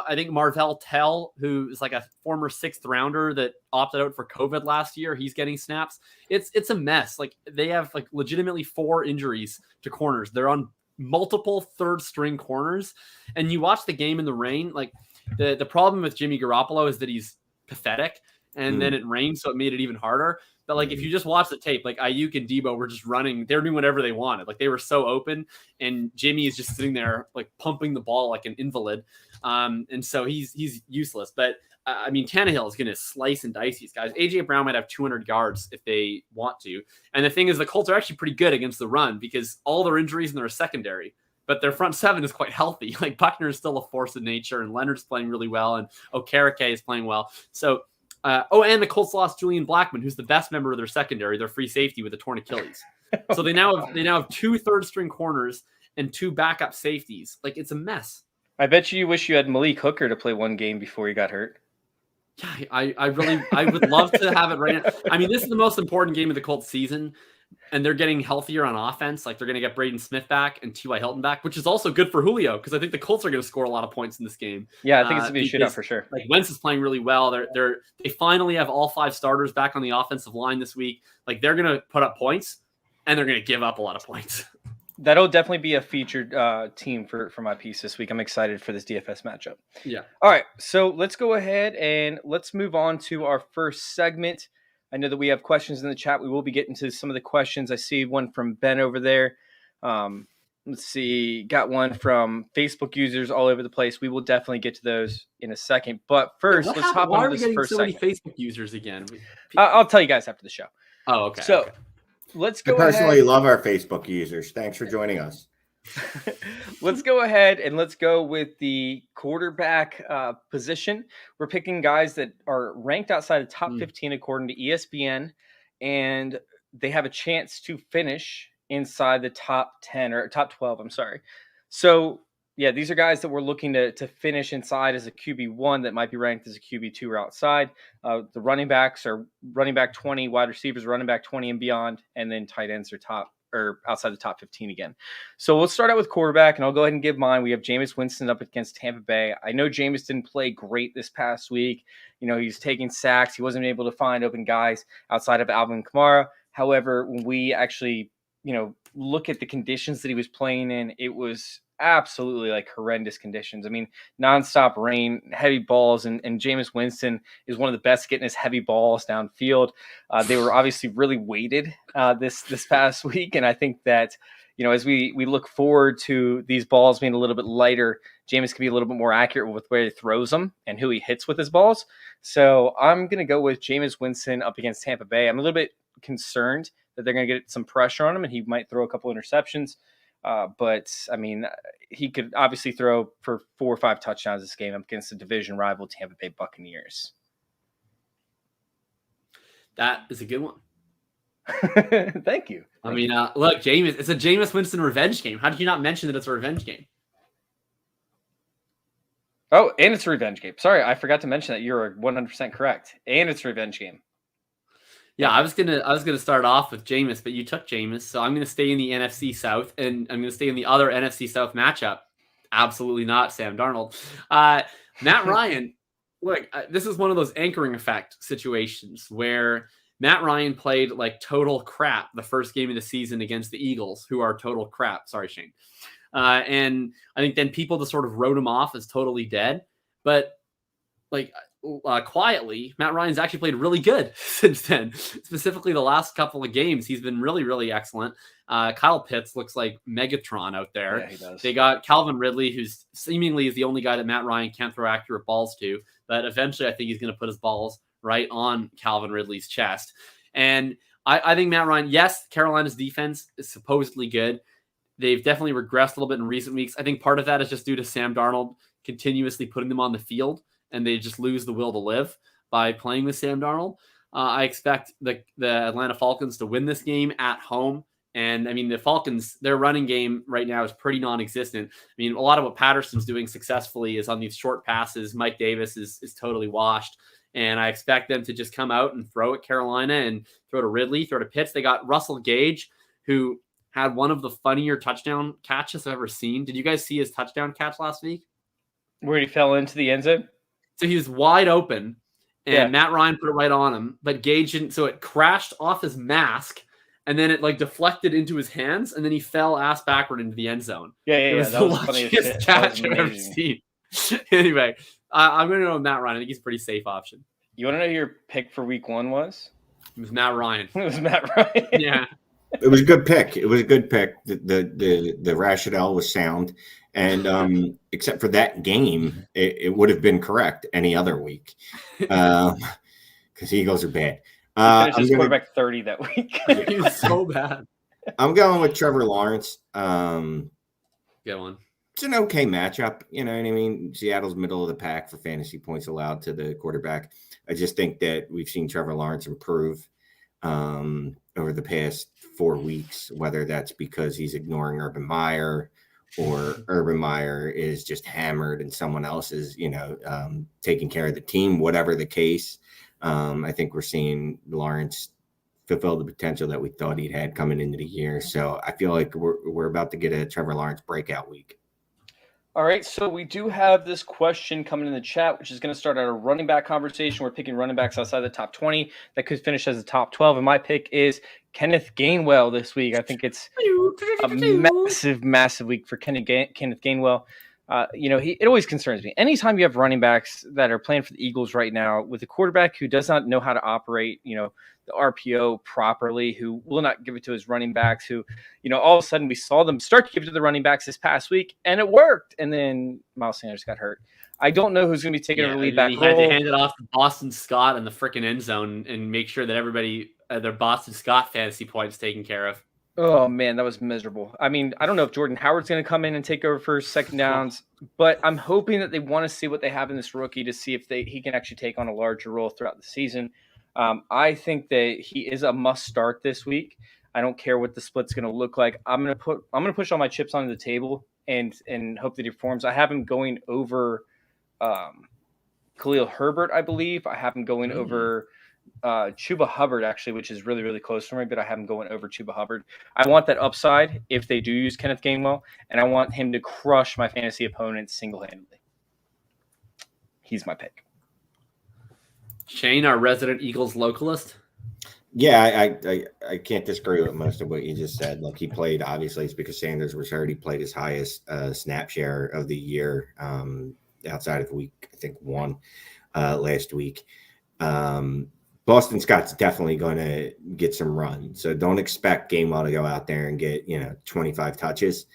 I think Marvell Tell, who is like a former 6th rounder that opted out for COVID last year, he's getting snaps. It's a mess. Like they have like legitimately 4 injuries to corners. They're on multiple third string corners, and you watch the game in the rain. Like the problem with Jimmy Garoppolo is that he's pathetic, and then it rained, so it made it even harder. But like if you just watch the tape, like Ayuk and Debo were just running, they were doing whatever they wanted. Like they were so open, and Jimmy is just sitting there like pumping the ball like an invalid. And so he's useless. But I mean, Tannehill is going to slice and dice these guys. AJ Brown might have 200 yards if they want to. And the thing is, the Colts are actually pretty good against the run because all their injuries in their secondary, but their front 7 is quite healthy. Like Buckner is still a force of nature, and Leonard's playing really well, and Okereke is playing well. So, and the Colts lost Julian Blackmon, who's the best member of their secondary, their free safety with a torn Achilles. So they now have 2 third-string corners and 2 backup safeties. Like it's a mess. I bet you wish you had Malik Hooker to play one game before he got hurt. Yeah, I would love to have it right now. I mean, this is the most important game of the Colts season, and they're getting healthier on offense. Like they're going to get Braden Smith back and T.Y. Hilton back, which is also good for Julio because I think the Colts are going to score a lot of points in this game. Yeah, I think it's going to be a shootout for sure. Like Wentz is playing really well. They finally have all 5 starters back on the offensive line this week. Like they're going to put up points, and they're going to give up a lot of points. That'll definitely be a featured team for my piece this week. I'm excited for this DFS matchup. Yeah. All right, so let's go ahead and let's move on to our first segment. I know that we have questions in the chat. We will be getting to some of the questions. I see one from Ben over there. Let's see. Got one from Facebook users all over the place. We will definitely get to those in a second. But first, let's hop on this first segment. Why are we getting so many Facebook users again? I'll tell you guys after the show. Oh, okay. So okay. Let's go I personally ahead. love our Facebook users. Thanks for joining us. Let's go ahead and let's go with the quarterback position. We're picking guys that are ranked outside the top 15 according to ESPN, and they have a chance to finish inside the top 10 or top 12. I'm sorry. So yeah, these are guys that we're looking to finish inside as a QB1 that might be ranked as a QB2 or outside. The running backs are running back 20, wide receivers running back 20 and beyond, and then tight ends are top or outside the top 15 again. So we'll start out with quarterback, and I'll go ahead and give mine. We have Jameis Winston up against Tampa Bay. I know Jameis didn't play great this past week. You know, he's taking sacks. He wasn't able to find open guys outside of Alvin Kamara. However, when we actually, look at the conditions that he was playing in, it was absolutely like horrendous conditions. I mean, nonstop rain, heavy balls, and Jameis Winston is one of the best getting his heavy balls downfield. They were obviously really weighted this past week, and I think that as we look forward to these balls being a little bit lighter, Jameis can be a little bit more accurate with where he throws them and who he hits with his balls. So I'm going to go with Jameis Winston up against Tampa Bay. I'm a little bit concerned that they're going to get some pressure on him and he might throw a couple interceptions. But I mean, he could obviously throw for 4 or 5 touchdowns this game up against the division rival Tampa Bay Buccaneers. That is a good one. Thank you. I mean, look, Jameis, it's a Jameis Winston revenge game. How did you not mention that it's a revenge game? Oh, and it's a revenge game. Sorry, I forgot to mention that. You're 100% correct. And it's a revenge game. Yeah, I was gonna start off with Jameis, but you took Jameis, so I'm gonna stay in the NFC South, and I'm gonna stay in the other NFC South matchup. Absolutely not Sam Darnold. Matt Ryan. Look, this is one of those anchoring effect situations where Matt Ryan played like total crap the first game of the season against the Eagles, who are total crap. Sorry, Shane. And I think then people just sort of wrote him off as totally dead, but like. Quietly, Matt Ryan's actually played really good since then. Specifically, the last couple of games, he's been really, really excellent. Kyle Pitts looks like Megatron out there. Yeah, he does. They got Calvin Ridley, who's seemingly is the only guy that Matt Ryan can't throw accurate balls to. But eventually, I think he's going to put his balls right on Calvin Ridley's chest. And I think Matt Ryan, yes, Carolina's defense is supposedly good. They've definitely regressed a little bit in recent weeks. I think part of that is just due to Sam Darnold continuously putting them on the field. And they just lose the will to live by playing with Sam Darnold. I expect the Atlanta Falcons to win this game at home. And, I mean, the Falcons, their running game right now is pretty non-existent. I mean, a lot of what Patterson's doing successfully is on these short passes. Mike Davis is totally washed. And I expect them to just come out and throw at Carolina and throw to Ridley, throw to Pitts. They got Russell Gage, who had one of the funnier touchdown catches I've ever seen. Did you guys see his touchdown catch last week? Where he fell into the end zone? So he was wide open, and Yeah. Matt Ryan put it right on him. But Gage didn't, so it crashed off his mask, and then it like deflected into his hands, and then he fell ass backward into the end zone. It was That the was funny as luckiest shit. catch That I've was ever amazing. seen. Anyway, I'm going to go with Matt Ryan. I think he's a pretty safe option. You want to know who your pick for week 1 was? It was Matt Ryan. It was Matt Ryan. Yeah. It was a good pick. It was a good pick. The rationale was sound. And except for that game, it would have been correct any other week because Eagles are bad. Finished his quarterback 30 that week. He was so bad. I'm going with Trevor Lawrence. Good one. It's an okay matchup. You know what I mean? Seattle's middle of the pack for fantasy points allowed to the quarterback. I just think that we've seen Trevor Lawrence improve over the past 4 weeks, whether that's because he's ignoring Urban Meyer or Urban Meyer is just hammered and someone else is, taking care of the team, whatever the case. I think we're seeing Lawrence fulfill the potential that we thought he'd had coming into the year. So I feel like we're about to get a Trevor Lawrence breakout week. All right, so we do have this question coming in the chat, which is going to start out a running back conversation. We're picking running backs outside the top 20 that could finish as the top 12. And my pick is Kenneth Gainwell this week. I think it's a massive week for Kenneth Gainwell. It always concerns me. Anytime you have running backs that are playing for the Eagles right now with a quarterback who does not know how to operate, the RPO properly, who will not give it to his running backs, who, all of a sudden we saw them start to give it to the running backs this past week, and it worked. And then Miles Sanders got hurt. I don't know who's going to be taking over the lead back He had role. to hand it off to Boston Scott in the freaking end zone and make sure that everybody, their Boston Scott fantasy points taken care of. Oh, man, that was miserable. I mean, I don't know if Jordan Howard's going to come in and take over for second downs, but I'm hoping that they want to see what they have in this rookie to see if he can actually take on a larger role throughout the season. I think that he is a must start this week. I don't care what the split's going to look like. I'm going to push all my chips onto the table and hope that he performs. I have him going over Khalil Herbert, I believe. I have him going over Chuba Hubbard, actually, which is really, really close for me, but I have him going over Chuba Hubbard. I want that upside if they do use Kenneth Gainwell, and I want him to crush my fantasy opponents single-handedly. He's my pick. Shane, our resident Eagles localist. Yeah, I can't disagree with most of what you just said. Like he played, obviously, it's because Sanders was hurt. He played his highest snap share of the year outside of week, I think, 1 last week. Boston Scott's definitely going to get some run. So don't expect Gainwell to go out there and get, 25 touches.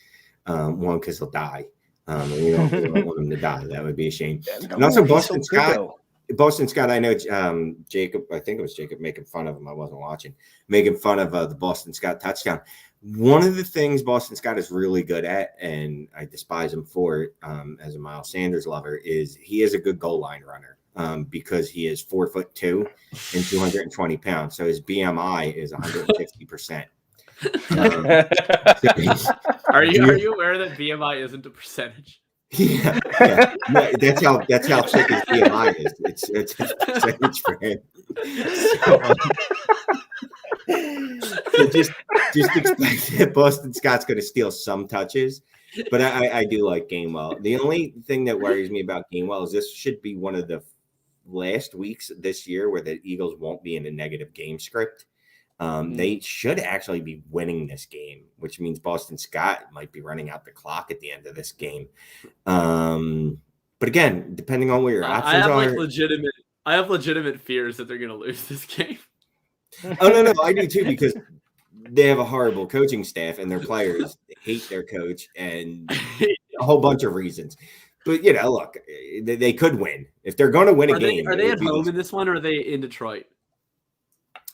One, because he'll die. We don't want him to die. That would be a shame. And also Boston Scott. Boston Scott, I know Jakob, I think it was Jakob making fun of him. I wasn't watching, making fun of the Boston Scott touchdown. One of the things Boston Scott is really good at, and I despise him for it as a Miles Sanders lover, is he is a good goal line runner because he is 4'2" and 220 pounds. So his BMI is 150%. Are you aware that BMI isn't a percentage? Yeah. That's how sick his BMI is. It's a percentage for him. So just expect that Boston Scott's going to steal some touches, but I do like Gainwell. The only thing that worries me about Gainwell is this should be one of the last weeks this year where the Eagles won't be in a negative game script. They should actually be winning this game, which means Boston Scott might be running out the clock at the end of this game. But again, depending on where your options are, I have legitimate fears that they're going to lose this game. Oh no, I do too, because they have a horrible coaching staff and their players hate their coach and a whole bunch of reasons. But look, they could win if they're going to win a game. Are they at home in this one, or are they in Detroit?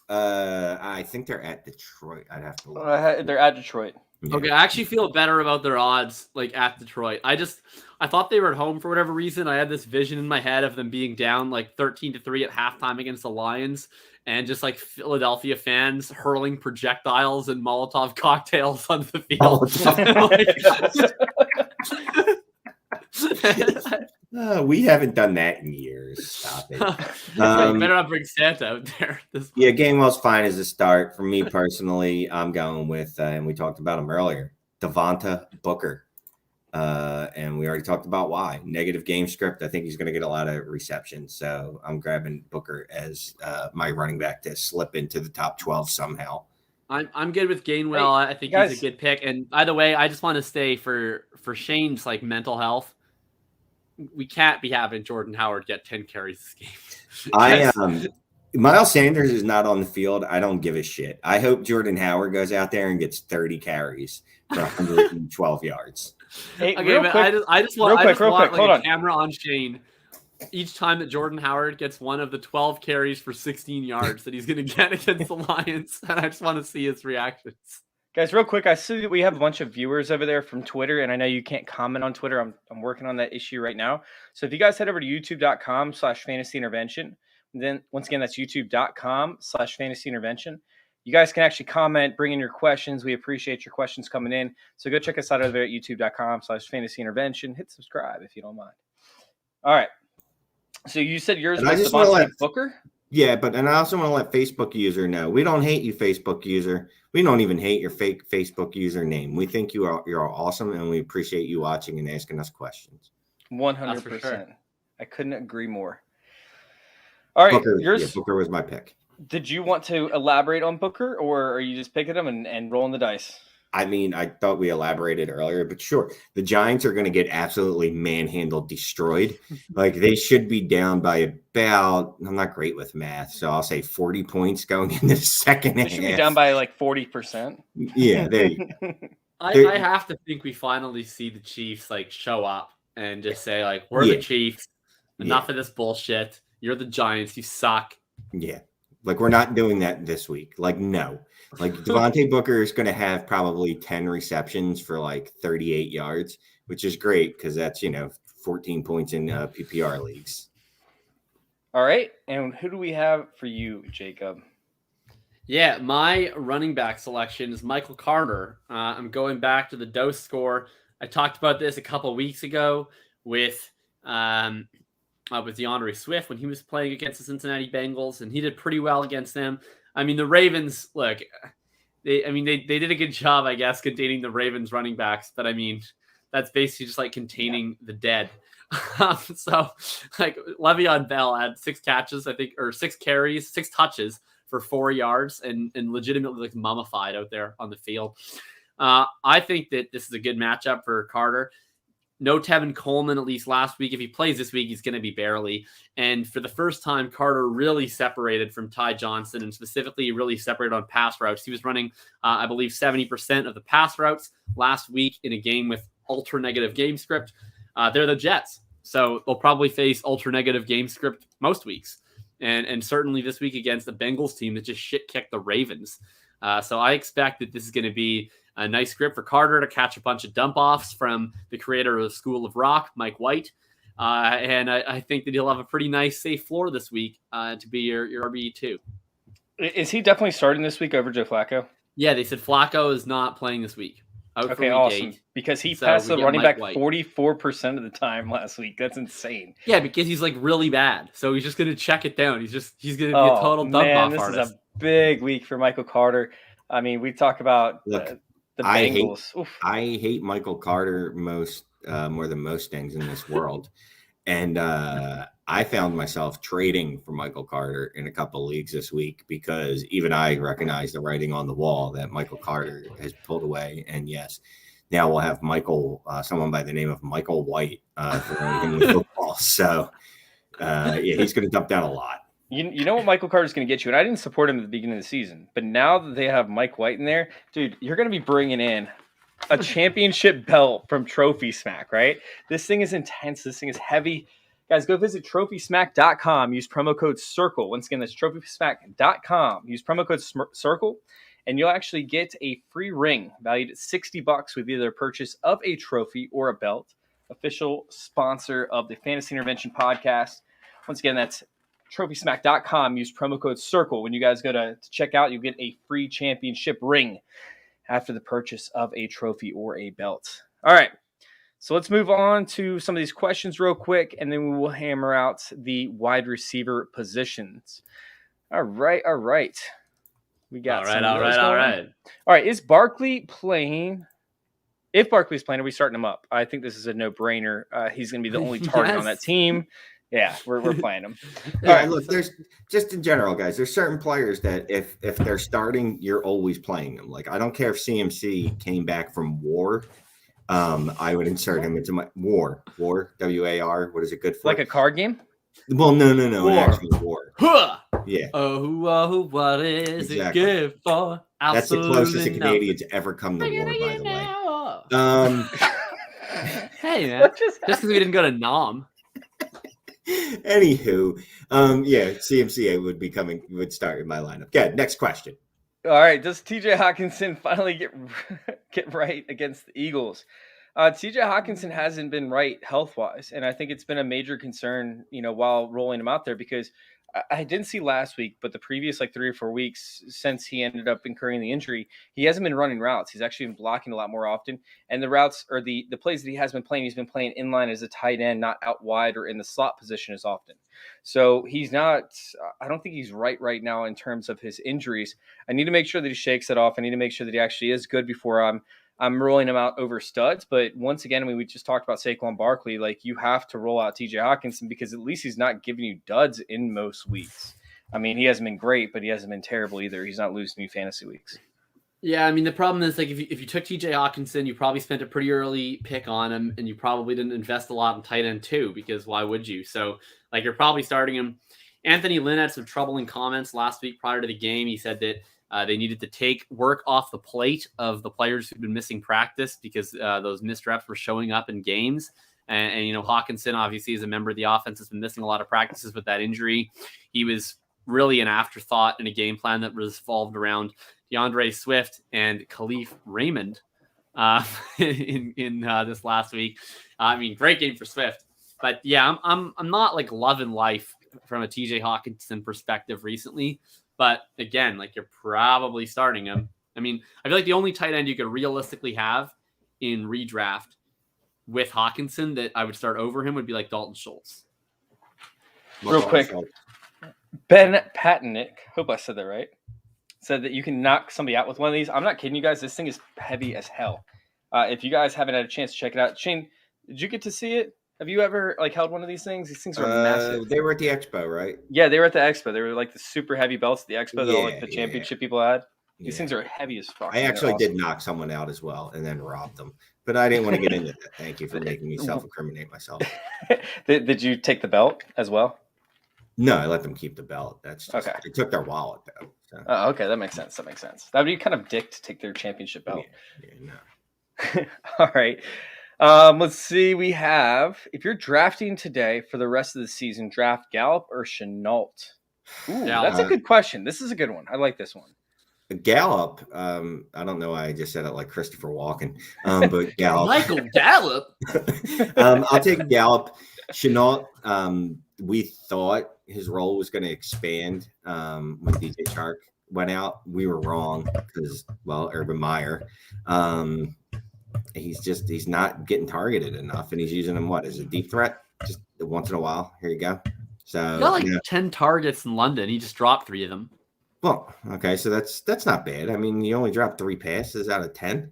I think they're at Detroit. I'd have to look. They're at Detroit. Yeah. Okay, I actually feel better about their odds at Detroit. I thought they were at home for whatever reason. I had this vision in my head of them being down 13-3 at halftime against the Lions, and just Philadelphia fans hurling projectiles and Molotov cocktails onto the field. We haven't done that in years. Stop it. Better not bring Santa out there. Gainwell's fine as a start. For me personally, I'm going with, and we talked about him earlier, Devonta Booker. And we already talked about why. Negative game script. I think he's going to get a lot of receptions. So I'm grabbing Booker as my running back to slip into the top 12 somehow. I'm good with Gainwell. I think he's a good pick. And by the way, I just want to say for Shane's mental health, we can't be having Jordan Howard get 10 carries this game. Miles Sanders is not on the field. I don't give a shit. I hope Jordan Howard goes out there and gets 30 carries for 112 yards. Hey, okay, but quick, I just want hold a camera on Shane each time that Jordan Howard gets one of the 12 carries for 16 yards that he's going to get against the Lions, and I just want to see his reactions. Guys, real quick, I see that we have a bunch of viewers over there from Twitter, and I know you can't comment on Twitter. I'm working on that issue right now. So if you guys head over to youtube.com/fantasyintervention, then once again, that's youtube.com/fantasyintervention. You guys can actually comment, bring in your questions. We appreciate your questions coming in. So go check us out over there at youtube.com/fantasyintervention. Hit subscribe if you don't mind. All right. So you said yours was Devontae Booker? Yeah, and I also want to let Facebook user know. We don't hate you, Facebook user. We don't even hate your fake Facebook username. We think you're awesome, and we appreciate you watching and asking us questions. 100%. Sure. I couldn't agree more. All right, Booker was my pick. Did you want to elaborate on Booker, or are you just picking him and rolling the dice? I mean, I thought we elaborated earlier, but sure. The Giants are going to get absolutely manhandled, destroyed. They should be down by about, I'm not great with math, so I'll say 40 points going into the second half. They should be down by 40%. Yeah, there you go. I have to think we finally see the Chiefs show up and just say we're the Chiefs. Enough of this bullshit. You're the Giants. You suck. Yeah. We're not doing that this week. No. Devontae Booker is going to have probably 10 receptions for 38 yards, which is great because that's, 14 points in PPR leagues. All right. And who do we have for you, Jacob? Yeah, my running back selection is Michael Carter. I'm going back to the dose score. I talked about this a couple of weeks ago with DeAndre Swift when he was playing against the Cincinnati Bengals, and he did pretty well against them. I mean, the Ravens, look, they did a good job, I guess, containing the Ravens running backs, but I mean, that's basically just containing the dead. So Le'Veon Bell had 6 catches, I think, or 6 carries, 6 touches for for 4 yards and legitimately like mummified out there on the field. I think that this is a good matchup for Carter. No Tevin Coleman, at least last week. If he plays this week, he's going to be barely. And for the first time, Carter really separated from Ty Johnson, and specifically really separated on pass routes. He was running, I believe, 70% of the pass routes last week in a game with ultra-negative game script. They're the Jets, so they'll probably face ultra-negative game script most weeks. And certainly this week against the Bengals team that just shit-kicked the Ravens. So I expect that this is going to be a nice script for Carter to catch a bunch of dump-offs from the creator of the School of Rock, Mike White. And I think that he'll have a pretty nice, safe floor this week to be your RB2. Is he definitely starting this week over Joe Flacco? Yeah, they said Flacco is not playing this week. Okay, awesome. 8. Because he passed the running back 44% of the time last week. That's insane. Yeah, because he's like really bad. So he's just going to check it down. He's going to be a total dump-off artist. This is a big week for Michael Carter. I mean, we talk about the Bengals. I hate Michael Carter more than most things in this world. And I found myself trading for Michael Carter in a couple of leagues this week because even I recognize the writing on the wall that Michael Carter has pulled away. And yes, now we'll have someone by the name of Michael White throwing him the football. So he's going to dump down a lot. You know what Michael Carter's going to get you, and I didn't support him at the beginning of the season, but now that they have Mike White in there, dude, you're going to be bringing in a championship belt from Trophy Smack, right? This thing is intense. This thing is heavy. Guys, go visit TrophySmack.com. Use promo code CIRCLE. Once again, that's TrophySmack.com. Use promo code CIRCLE, and you'll actually get a free ring valued at $60 with either a purchase of a trophy or a belt. Official sponsor of the Fantasy Intervention Podcast. Once again, that's TrophySmack.com. Use promo code CIRCLE. When you guys go to check out, you'll get a free championship ring after the purchase of a trophy or a belt. All right. So let's move on to some of these questions real quick, and then we will hammer out the wide receiver positions. All right. We got all right. All right. Is Barkley playing? If Barkley's playing, are we starting him up? I think this is a no-brainer. He's going to be the only target on that team. Yeah, we're playing them. All right, look, there's just in general, guys, there's certain players that if they're starting, you're always playing them. Like, I don't care if CMC came back from war. I would insert him into my war, WAR. What is it good for? Like a card game? Well, no, an actual war. Yeah. Oh, what is it good for? Absolutely. That's the closest the Canadians ever come to war, by the way. Hey, man, just because we didn't go to Nam. Anywho, CMC would start in my lineup. Good. Next question. All right. Does TJ Hawkinson finally get right against the Eagles? TJ Hawkinson hasn't been right health-wise, and I think it's been a major concern, while rolling him out there because I didn't see last week, but the previous 3 or 4 weeks since he ended up incurring the injury, he hasn't been running routes. He's actually been blocking a lot more often. And the routes or the plays that he has been playing, he's been playing inline as a tight end, not out wide or in the slot position as often. So he's not – I don't think he's right now in terms of his injuries. I need to make sure that he shakes it off. I need to make sure that he actually is good before I'm rolling him out over studs. But once again, we just talked about Saquon Barkley. You have to roll out TJ Hawkinson because at least he's not giving you duds in most weeks. I mean, he hasn't been great, but he hasn't been terrible either. He's not losing you fantasy weeks. Yeah, I mean, the problem is, if you took TJ Hawkinson, you probably spent a pretty early pick on him, and you probably didn't invest a lot in tight end too, because why would you? So, you're probably starting him. Anthony Lynn had some troubling comments last week prior to the game. He said that they needed to take work off the plate of the players who've been missing practice because those missed reps were showing up in games. And Hawkinson obviously is a member of the offense, has been missing a lot of practices with that injury. He was really an afterthought in a game plan that revolved around DeAndre Swift and Khalif Raymond in this last week. I mean, great game for Swift, but yeah, I'm not loving life from a TJ Hawkinson perspective recently. But again, you're probably starting him. I mean, I feel like the only tight end you could realistically have in redraft with Hawkinson that I would start over him would be Dalton Schultz. Real quick, Ben Patnick, hope I said that right, said that you can knock somebody out with one of these. I'm not kidding you guys. This thing is heavy as hell. If you guys haven't had a chance to check it out, Shane, did you get to see it? Have you ever held one of these things? These things are massive. They were at the expo, right? Yeah, they were at the expo. They were like the super heavy belts at the expo that all the Yeah. championship people had. These Yeah. things are heavy as fuck. I and actually they're did knock someone out as well and then robbed them. But I didn't want to get into that. Thank you for making me self-incriminate myself. awesome. Did you take the belt as well? No, I let them keep the belt. That's just, Okay. They took their wallet though. So. Oh, okay, that makes sense. That would be kind of dick to take their championship belt. Yeah, no. All right. Let's see. We have, if you're drafting today for the rest of the season, draft Gallup or Chenault. Ooh, that's a good question. This is a good one. I like this one. Gallup. I don't know why I just said it like Christopher Walken, but Gallup. Michael Gallup. I'll take Gallup. Chenault. We thought his role was going to expand when DJ Chark went out. We were wrong because, well, Urban Meyer. He's not getting targeted enough, and he's using him as a deep threat just once in a while. Here you go. So he got 10 targets in London. He just dropped 3 of them. Well, okay, so that's not bad. I mean, you only dropped 3 passes out of 10.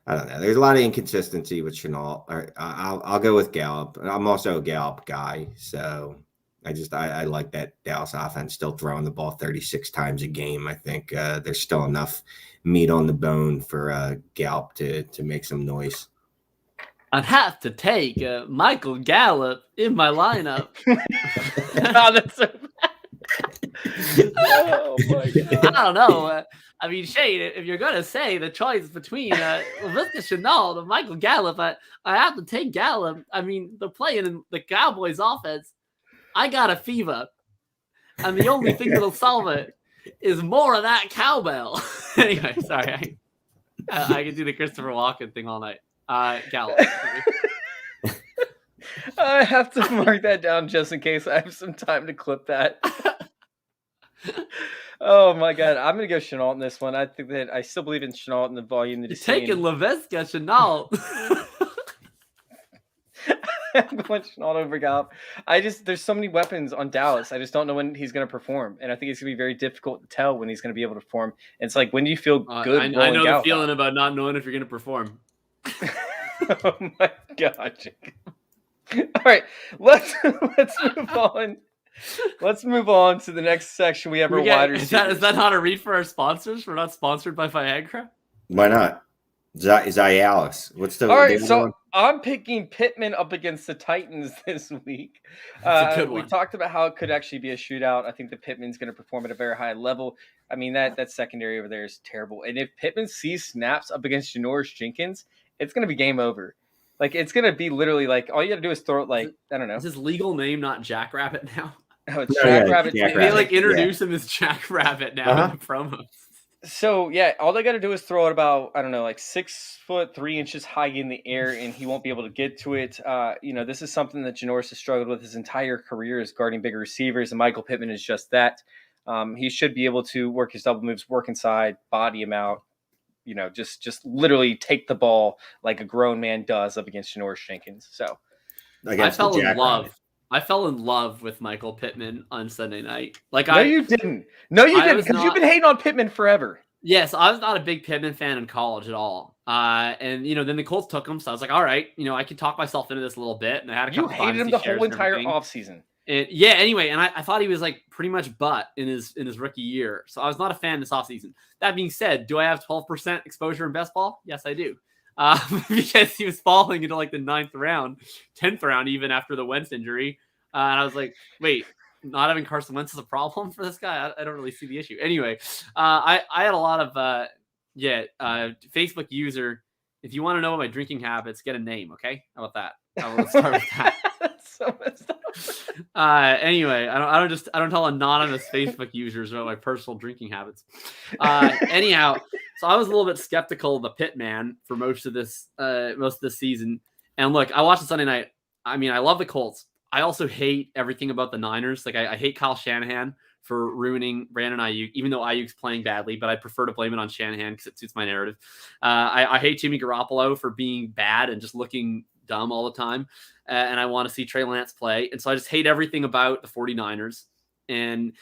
I don't know. There's a lot of inconsistency with Chenault. I'll go with Gallup. I'm also a Gallup guy, so I like that Dallas offense still throwing the ball 36 times a game. I think there's still enough meat on the bone for Gallup to make some noise. I'd have to take Michael Gallup in my lineup. Oh, that's so bad. Oh my God. I don't know. I mean, Shane, if you're going to say the choice between Laviska Shenault and Michael Gallup, I have to take Gallup. I mean, they're playing in the Cowboys offense. I got a fever. And the only thing that'll solve it is more of that cowbell. Anyway, sorry. I can do the Christopher Walken thing all night. Gallup. I have to mark that down just in case I have some time to clip that. Oh my God, I'm gonna go Chenault in this one. I think that I still believe in Chenault and the volume that he's taking Laviska Shenault. I'm going Chenault over Gallup. There's so many weapons on Dallas. I just don't know when he's going to perform, and I think it's going to be very difficult to tell when he's going to be able to perform. And it's like, when do you feel good? I know the feeling about not knowing if you're going to perform. Oh my God, Jacob. All right, let's move on. Let's move on to the next section. We have our wide receivers. Is that not a read for our sponsors? We're not sponsored by Viagra. Why not? Zialis. What's the? All right, so I'm picking Pittman up against the Titans this week. That's a good one. We talked about how it could actually be a shootout. I think that Pittman's going to perform at a very high level. I mean, that secondary over there is terrible. And if Pittman sees snaps up against Janoris Jenkins, it's going to be game over. Like, it's going to be literally like, all you got to do is throw it like, I don't know. Is his legal name not Jackrabbit now? Oh, it's Jackrabbit. They introduce him as Jackrabbit now in the promos. So, yeah, all they got to do is throw it about, I don't know, like 6'3" high in the air, and he won't be able to get to it. This is something that Janoris has struggled with his entire career, is guarding bigger receivers, and Michael Pittman is just that. He should be able to work his double moves, work inside, body him out, just literally take the ball like a grown man does up against Janoris Jenkins. So, I fell in love. I fell in love with Michael Pittman on Sunday night. You didn't. No, you didn't, because you've been hating on Pittman forever. Yes, I was not a big Pittman fan in college at all. And then the Colts took him, so I was like, all right, I can talk myself into this a little bit. And I had a couple. You hated him the whole entire offseason. Anyway, and I thought he was pretty much butt in his rookie year. So I was not a fan this offseason. That being said, do I have 12% exposure in best ball? Yes, I do. Because he was falling into the 9th round, 10th round, even after the Wentz injury. And I was like, wait, not having Carson Wentz is a problem for this guy? I don't really see the issue. Anyway, I had a lot of, Facebook user. If you want to know my drinking habits, get a name. Okay. How about that? Let's start with that. That's so messed up. Anyway, I don't tell anonymous Facebook users about my personal drinking habits. Anyhow, so I was a little bit skeptical of the Pittman for most of this season. And look, I watched it Sunday night. I mean, I love the Colts. I also hate everything about the Niners. I hate Kyle Shanahan for ruining Brandon Ayuk, even though Ayuk's playing badly, but I prefer to blame it on Shanahan because it suits my narrative. I hate Jimmy Garoppolo for being bad and just looking dumb all the time. And I want to see Trey Lance play. And so I just hate everything about the 49ers. And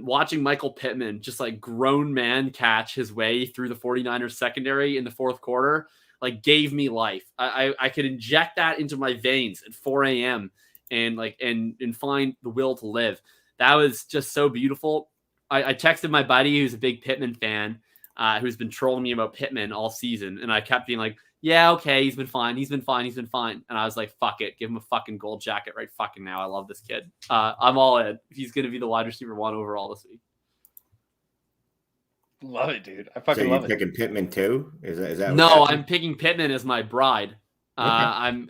watching Michael Pittman just grown man catch his way through the 49ers secondary in the fourth quarter like gave me life. I could inject that into my veins at 4 a.m. and find the will to live. That was just so beautiful. I texted my buddy who's a big Pittman fan, who's been trolling me about Pittman all season, and I kept being like, yeah, okay, he's been fine. And I was like, fuck it, give him a fucking gold jacket right fucking now. I love this kid. I'm all in. He's going to be the wide receiver 1 overall this week. Love it, dude. I fucking So love you're picking Pittman too? Is that No, what's I'm happening? picking Pittman as my bride. Okay. I'm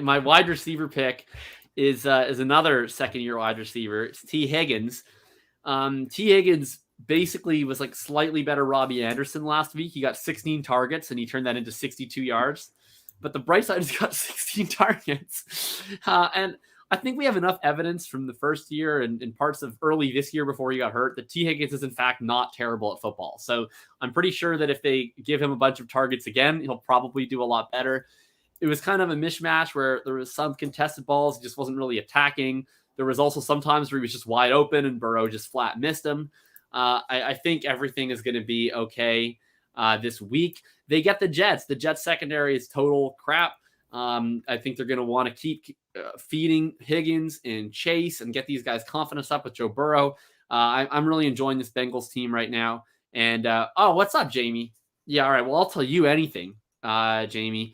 my wide receiver pick is another second-year wide receiver. It's T. Higgins. T. Higgins basically was like slightly better Robbie Anderson last week. He got 16 targets and he turned that into 62 yards. But the bright side is he got 16 targets. And I think we have enough evidence from the first year and parts of early this year before he got hurt that T. Higgins is in fact not terrible at football. So I'm pretty sure that if they give him a bunch of targets again, he'll probably do a lot better. It was kind of a mishmash where there was some contested balls. He just wasn't really attacking. There was also some times where he was just wide open and Burrow just flat missed him. I think everything is going to be okay this week. They get the Jets. The Jets secondary is total crap. I think they're going to want to keep feeding Higgins and Chase and get these guys' confidence up with Joe Burrow. I'm really enjoying this Bengals team right now. And, what's up, Jamie? Yeah, all right. Well, I'll tell you anything, Jamie.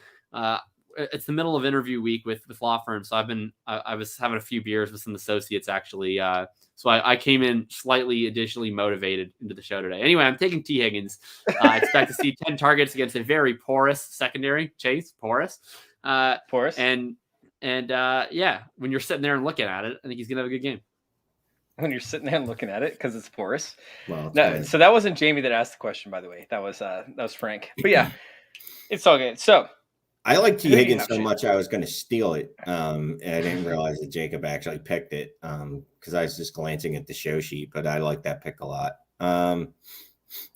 It's the middle of interview week with law firms. So I was having a few beers with some associates actually. So I came in slightly additionally motivated into the show today. Anyway, I'm taking T. Higgins. I expect to see 10 targets against a very porous secondary. Chase, porous. Porous. And when you're sitting there and looking at it, I think he's gonna have a good game. When you're sitting there and looking at it because it's porous. Well, No, so that wasn't Jamie that asked the question, by the way. That was Frank. But yeah, it's all good. So I like T. Who do you Higgins have, so Shane? much I was going to steal it, and I didn't realize that Jakob actually picked it because I was just glancing at the show sheet. But I like that pick a lot. I'm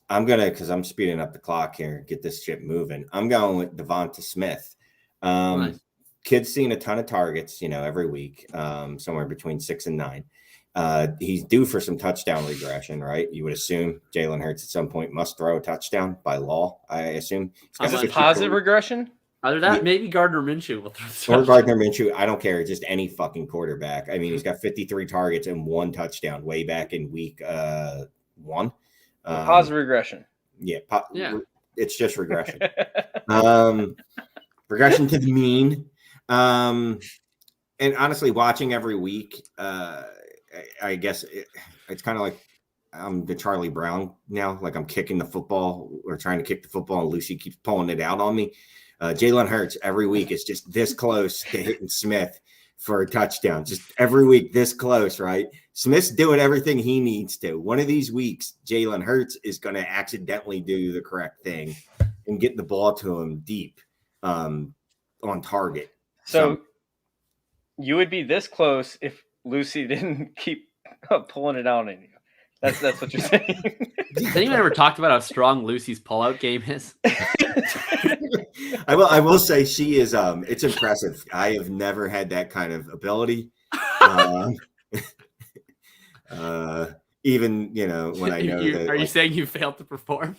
gonna, because I'm speeding up the clock here, get this shit moving. I'm going with Devonta Smith. Nice. Kid's seeing a ton of targets, every week, somewhere between 6 and 9. He's due for some touchdown regression, right? You would assume Jalen Hurts at some point must throw a touchdown by law. I assume. is this positive regression? Either that, maybe Gardner Minshew will throw Or Gardner Minshew. I don't care. Just any fucking quarterback. I mean, he's got 53 targets and 1 touchdown way back in week 1. Positive regression. Yeah. It's just regression. Regression. Regression to the mean. And honestly, watching every week, I guess it's kind of like I'm the Charlie Brown now. Like I'm kicking the football or trying to kick the football, and Lucy keeps pulling it out on me. Jalen Hurts every week is just this close to hitting Smith for a touchdown. Just every week this close, right? Smith's doing everything he needs to. One of these weeks, Jalen Hurts is going to accidentally do the correct thing and get the ball to him deep on target. So you would be this close if Lucy didn't keep pulling it out on you. That's what you're saying. Has anyone ever talked about how strong Lucy's pullout game is? I will say she is it's impressive. I have never had that kind of ability. Even when I know that. Are you saying you failed to perform?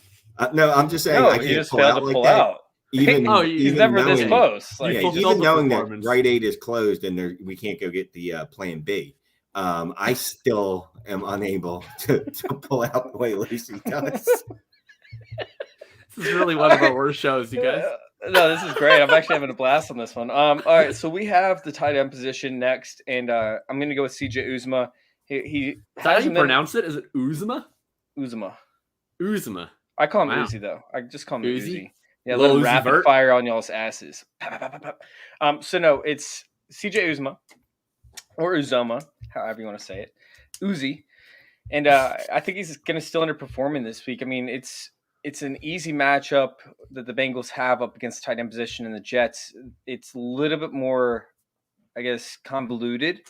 No, I'm just saying No, I can't you just pull failed out to like pull that. out. Even He's never this knowing- close. Like, Yeah, fulfilled even the knowing that performance. Rite Aid is closed and we can't go get the plan B. I still am unable to pull out the way Lucy does. This is really one of our worst shows, you guys. No, this is great. I'm actually having a blast on this one. All right, so we have the tight end position next, and I'm going to go with CJ Uzma. He Is that how you hasn't been- pronounce it? Is it Uzma? Uzma. Uzma. I call him Wow. Uzi though. I just call him Uzi? Uzi. Yeah, Lil let him Uzi rapid Vert? fire on y'all's asses. Pop, pop, pop, pop. So no, it's CJ Uzma or Uzoma, however you want to say it. Uzi. And I think he's going to still underperforming this week. I mean, it's an easy matchup that the Bengals have up against tight end position and the Jets. It's a little bit more, I guess, convoluted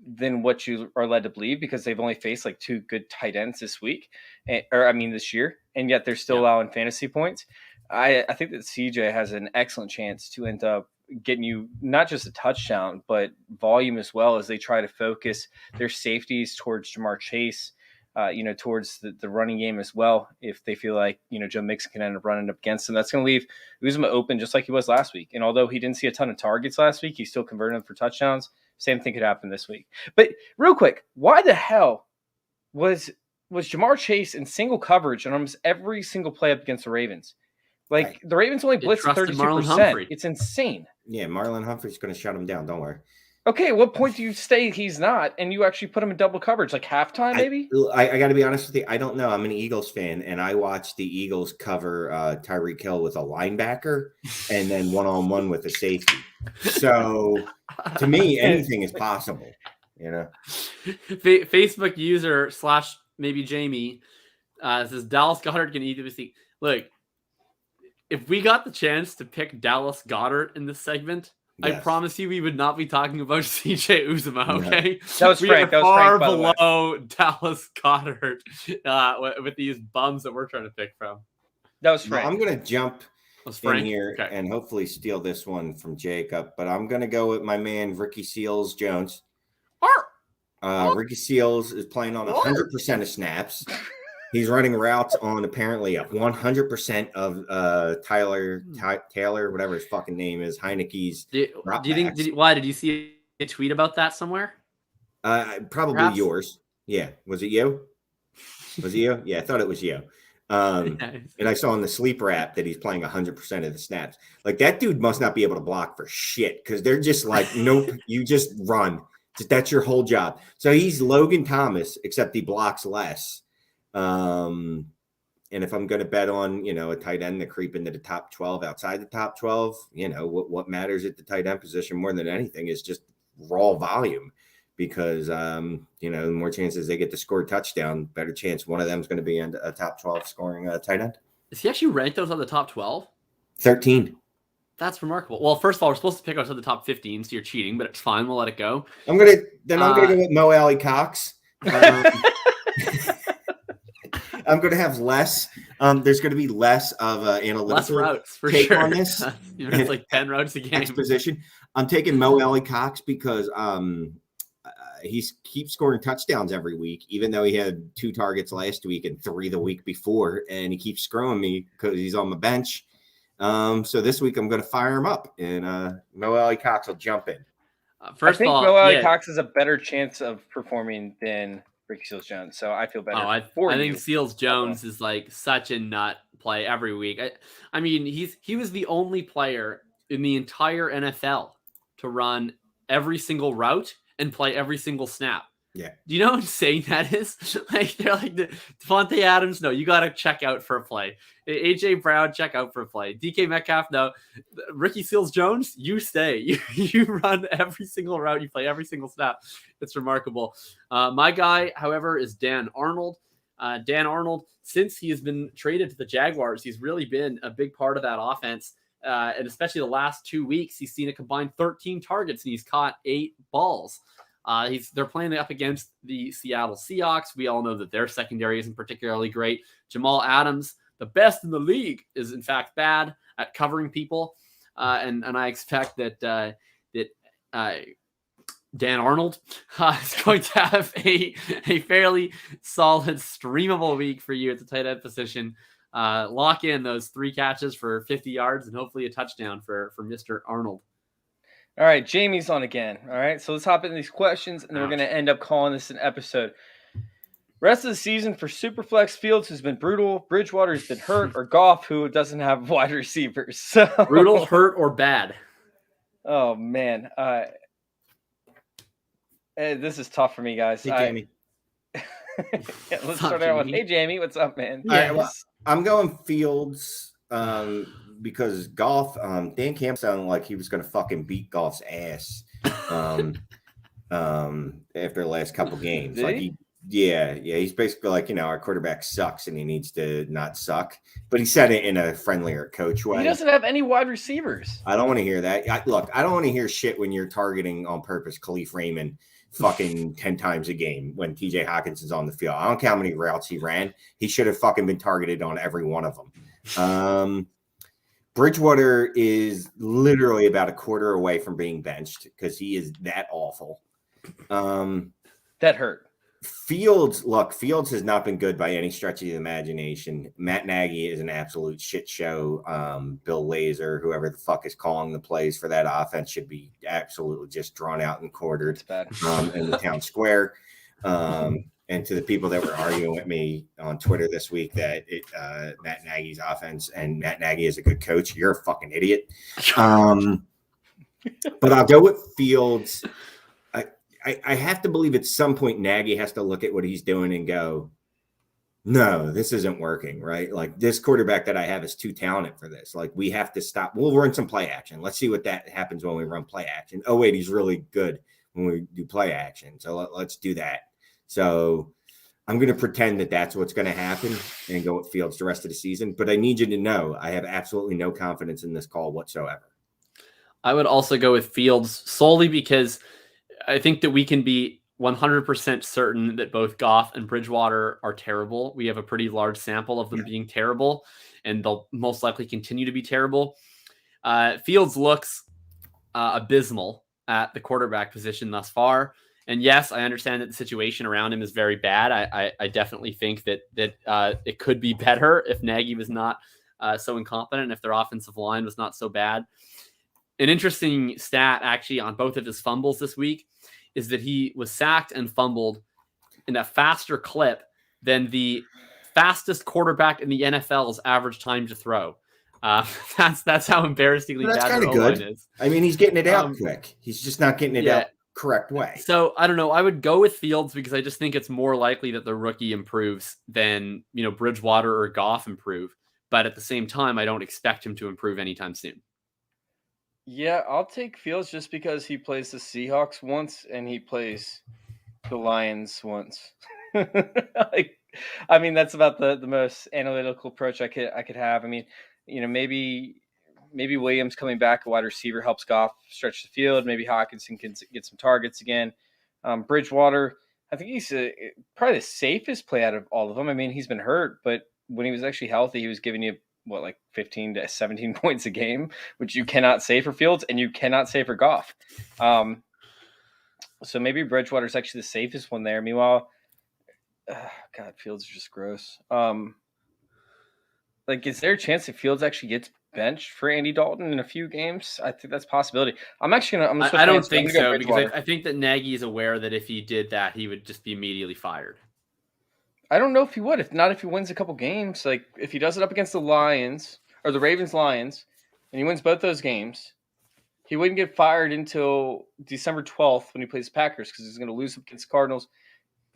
than what you are led to believe because they've only faced like 2 good tight ends this week, this year, and yet they're still allowing fantasy points. I think that CJ has an excellent chance to end up getting you not just a touchdown, but volume as well as they try to focus their safeties towards Jamar Chase. towards the running game as well. If they feel like, Joe Mixon can end up running up against him, that's going to leave Uzomah open just like he was last week. And although he didn't see a ton of targets last week, he still converted them for touchdowns. Same thing could happen this week. But real quick, why the hell was Jamar Chase in single coverage on almost every single play up against the Ravens? Like, the Ravens only blitzed 32%. It's insane. Yeah, Marlon Humphrey's going to shut him down. Don't worry. Okay, at what point do you say he's not, and you actually put him in double coverage, like halftime, maybe? I got to be honest with you. I don't know. I'm an Eagles fan, and I watched the Eagles cover Tyreek Hill with a linebacker and then one-on-one with a safety. So, to me, anything is possible, Facebook user / maybe Jamie says Dallas Goedert can easily see. Look, if we got the chance to pick Dallas Goedert in this segment, yes, I promise you we would not be talking about CJ Uzomah, okay? That was Frank. We are far below Dallas Goedert with these bums that we're trying to pick from. That was Frank. Well, I'm going to jump in here and hopefully steal this one from Jacob, but I'm going to go with my man, Ricky Seals-Jones. Ricky Seals is playing on 100% of snaps. He's running routes on apparently 100% of Taylor, whatever his fucking name is, Heineke's. Do you think? Why did you see a tweet about that somewhere? Probably perhaps? Yours. Yeah, was it you? Yeah, I thought it was you. And I saw on the Sleeper app that he's playing 100% of the snaps. Like, that dude must not be able to block for shit because they're just like, nope, you just run. That's your whole job. So he's Logan Thomas, except he blocks less. And if I'm going to bet on, a tight end to creep into the top 12 outside the top 12, what matters at the tight end position more than anything is just raw volume because, the more chances they get to score a touchdown, better chance one of them is going to be in a top 12 scoring tight end. Is he actually ranked outside the top 12? 13. That's remarkable. Well, first of all, we're supposed to pick outside the top 15, so you're cheating, but it's fine. We'll let it go. I'm going to go with Mo Alley Cox. I'm going to have less. There's going to be less of analytical less routes for take sure. on this. It's like 10 routes a game. Exposition. I'm taking Mo Alley Cox because he keeps scoring touchdowns every week, even though he had 2 targets last week and 3 the week before, and he keeps screwing me because he's on my bench. So this week I'm going to fire him up, and Mo Alley Cox will jump in. First I think Mo Alley Cox has a better chance of performing than Ricky Seals-Jones, so I feel better. I think Seals-Jones is like such a nut play every week. I mean, he was the only player in the entire NFL to run every single route and play every single snap. Yeah. Do you know how insane that is? Like, they're like Devontae Adams. No, you got to check out for a play. AJ Brown, check out for a play. DK Metcalf. No, Ricky Seals-Jones, you stay. You run every single route. You play every single snap. It's remarkable. My guy, however, is Dan Arnold. Dan Arnold, since he has been traded to the Jaguars, he's really been a big part of that offense. And especially the last 2 weeks, he's seen a combined 13 targets and he's caught 8 balls. They're playing up against the Seattle Seahawks. We all know that their secondary isn't particularly great. Jamal Adams, the best in the league, is in fact bad at covering people. And I expect that Dan Arnold is going to have a fairly solid streamable week for you at the tight end position. Lock in those 3 catches for 50 yards and hopefully a touchdown for Mr. Arnold. All right, Jamie's on again. All right, so let's hop into these questions, and then we're going to end up calling this an episode. Rest of the season for Superflex Fields has been brutal. Bridgewater's been hurt, or Goff, who doesn't have wide receivers. So brutal, hurt, or bad? Oh, man. This is tough for me, guys. Hey, Jamie. Let's start out with, hey, Jamie, what's up, man? All right, well, I'm going Fields because Goff, Dan Campbell sounded like he was going to fucking beat Goff's ass after the last couple games. He's basically like, our quarterback sucks and he needs to not suck. But he said it in a friendlier coach way. He doesn't have any wide receivers. I don't want to hear that. I don't want to hear shit when you're targeting on purpose Khalif Raymond fucking 10 times a game when TJ Hawkinson's on the field. I don't care how many routes he ran. He should have fucking been targeted on every one of them. Bridgewater is literally about a quarter away from being benched because he is that awful. That hurt. Fields has not been good by any stretch of the imagination. Matt Nagy is an absolute shit show. Bill Lazor, whoever the fuck is calling the plays for that offense, should be absolutely just drawn out and quartered in the town square. And to the people that were arguing with me on Twitter this week that Matt Nagy's offense and Matt Nagy is a good coach, you're a fucking idiot. But I'll go with Fields. I have to believe at some point Nagy has to look at what he's doing and go, no, this isn't working, right? Like, this quarterback that I have is too talented for this. Like, we have to stop. We'll run some play action. Let's see what that happens when we run play action. Oh, wait, he's really good when we do play action. So let's do that. So I'm going to pretend that that's what's going to happen and go with Fields the rest of the season. But I need you to know I have absolutely no confidence in this call whatsoever. I would also go with Fields solely because I think that we can be 100% certain that both Goff and Bridgewater are terrible. We have a pretty large sample of them being terrible, and they'll most likely continue to be terrible. Fields looks abysmal at the quarterback position thus far. And yes, I understand that the situation around him is very bad. I definitely think that it could be better if Nagy was not so incompetent, if their offensive line was not so bad. An interesting stat actually on both of his fumbles this week is that he was sacked and fumbled in a faster clip than the fastest quarterback in the NFL's average time to throw. That's how embarrassingly bad their O-line is. I mean, he's getting it out quick. He's just not getting it out correct way. So I don't know. I would go with Fields because I just think it's more likely that the rookie improves than, Bridgewater or Goff improve. But at the same time, I don't expect him to improve anytime soon. Yeah, I'll take Fields just because he plays the Seahawks once and he plays the Lions once. That's about the most analytical approach I could have. I mean, maybe Williams coming back, a wide receiver, helps Goff stretch the field. Maybe Hawkinson can get some targets again. Bridgewater, I think he's probably the safest play out of all of them. I mean, he's been hurt, but when he was actually healthy, he was giving you 15 to 17 points a game, which you cannot say for Fields and you cannot say for Goff. So maybe Bridgewater's actually the safest one there. Meanwhile, Fields is just gross. Is there a chance that Fields actually gets benched for Andy Dalton in a few games? I think that's a possibility. I don't think so because I think that Nagy is aware that if he did that, he would just be immediately fired. I don't know if he would. If he wins a couple games, like if he does it up against the Lions or the Ravens-Lions, and he wins both those games, he wouldn't get fired until December 12th when he plays the Packers because he's going to lose against the Cardinals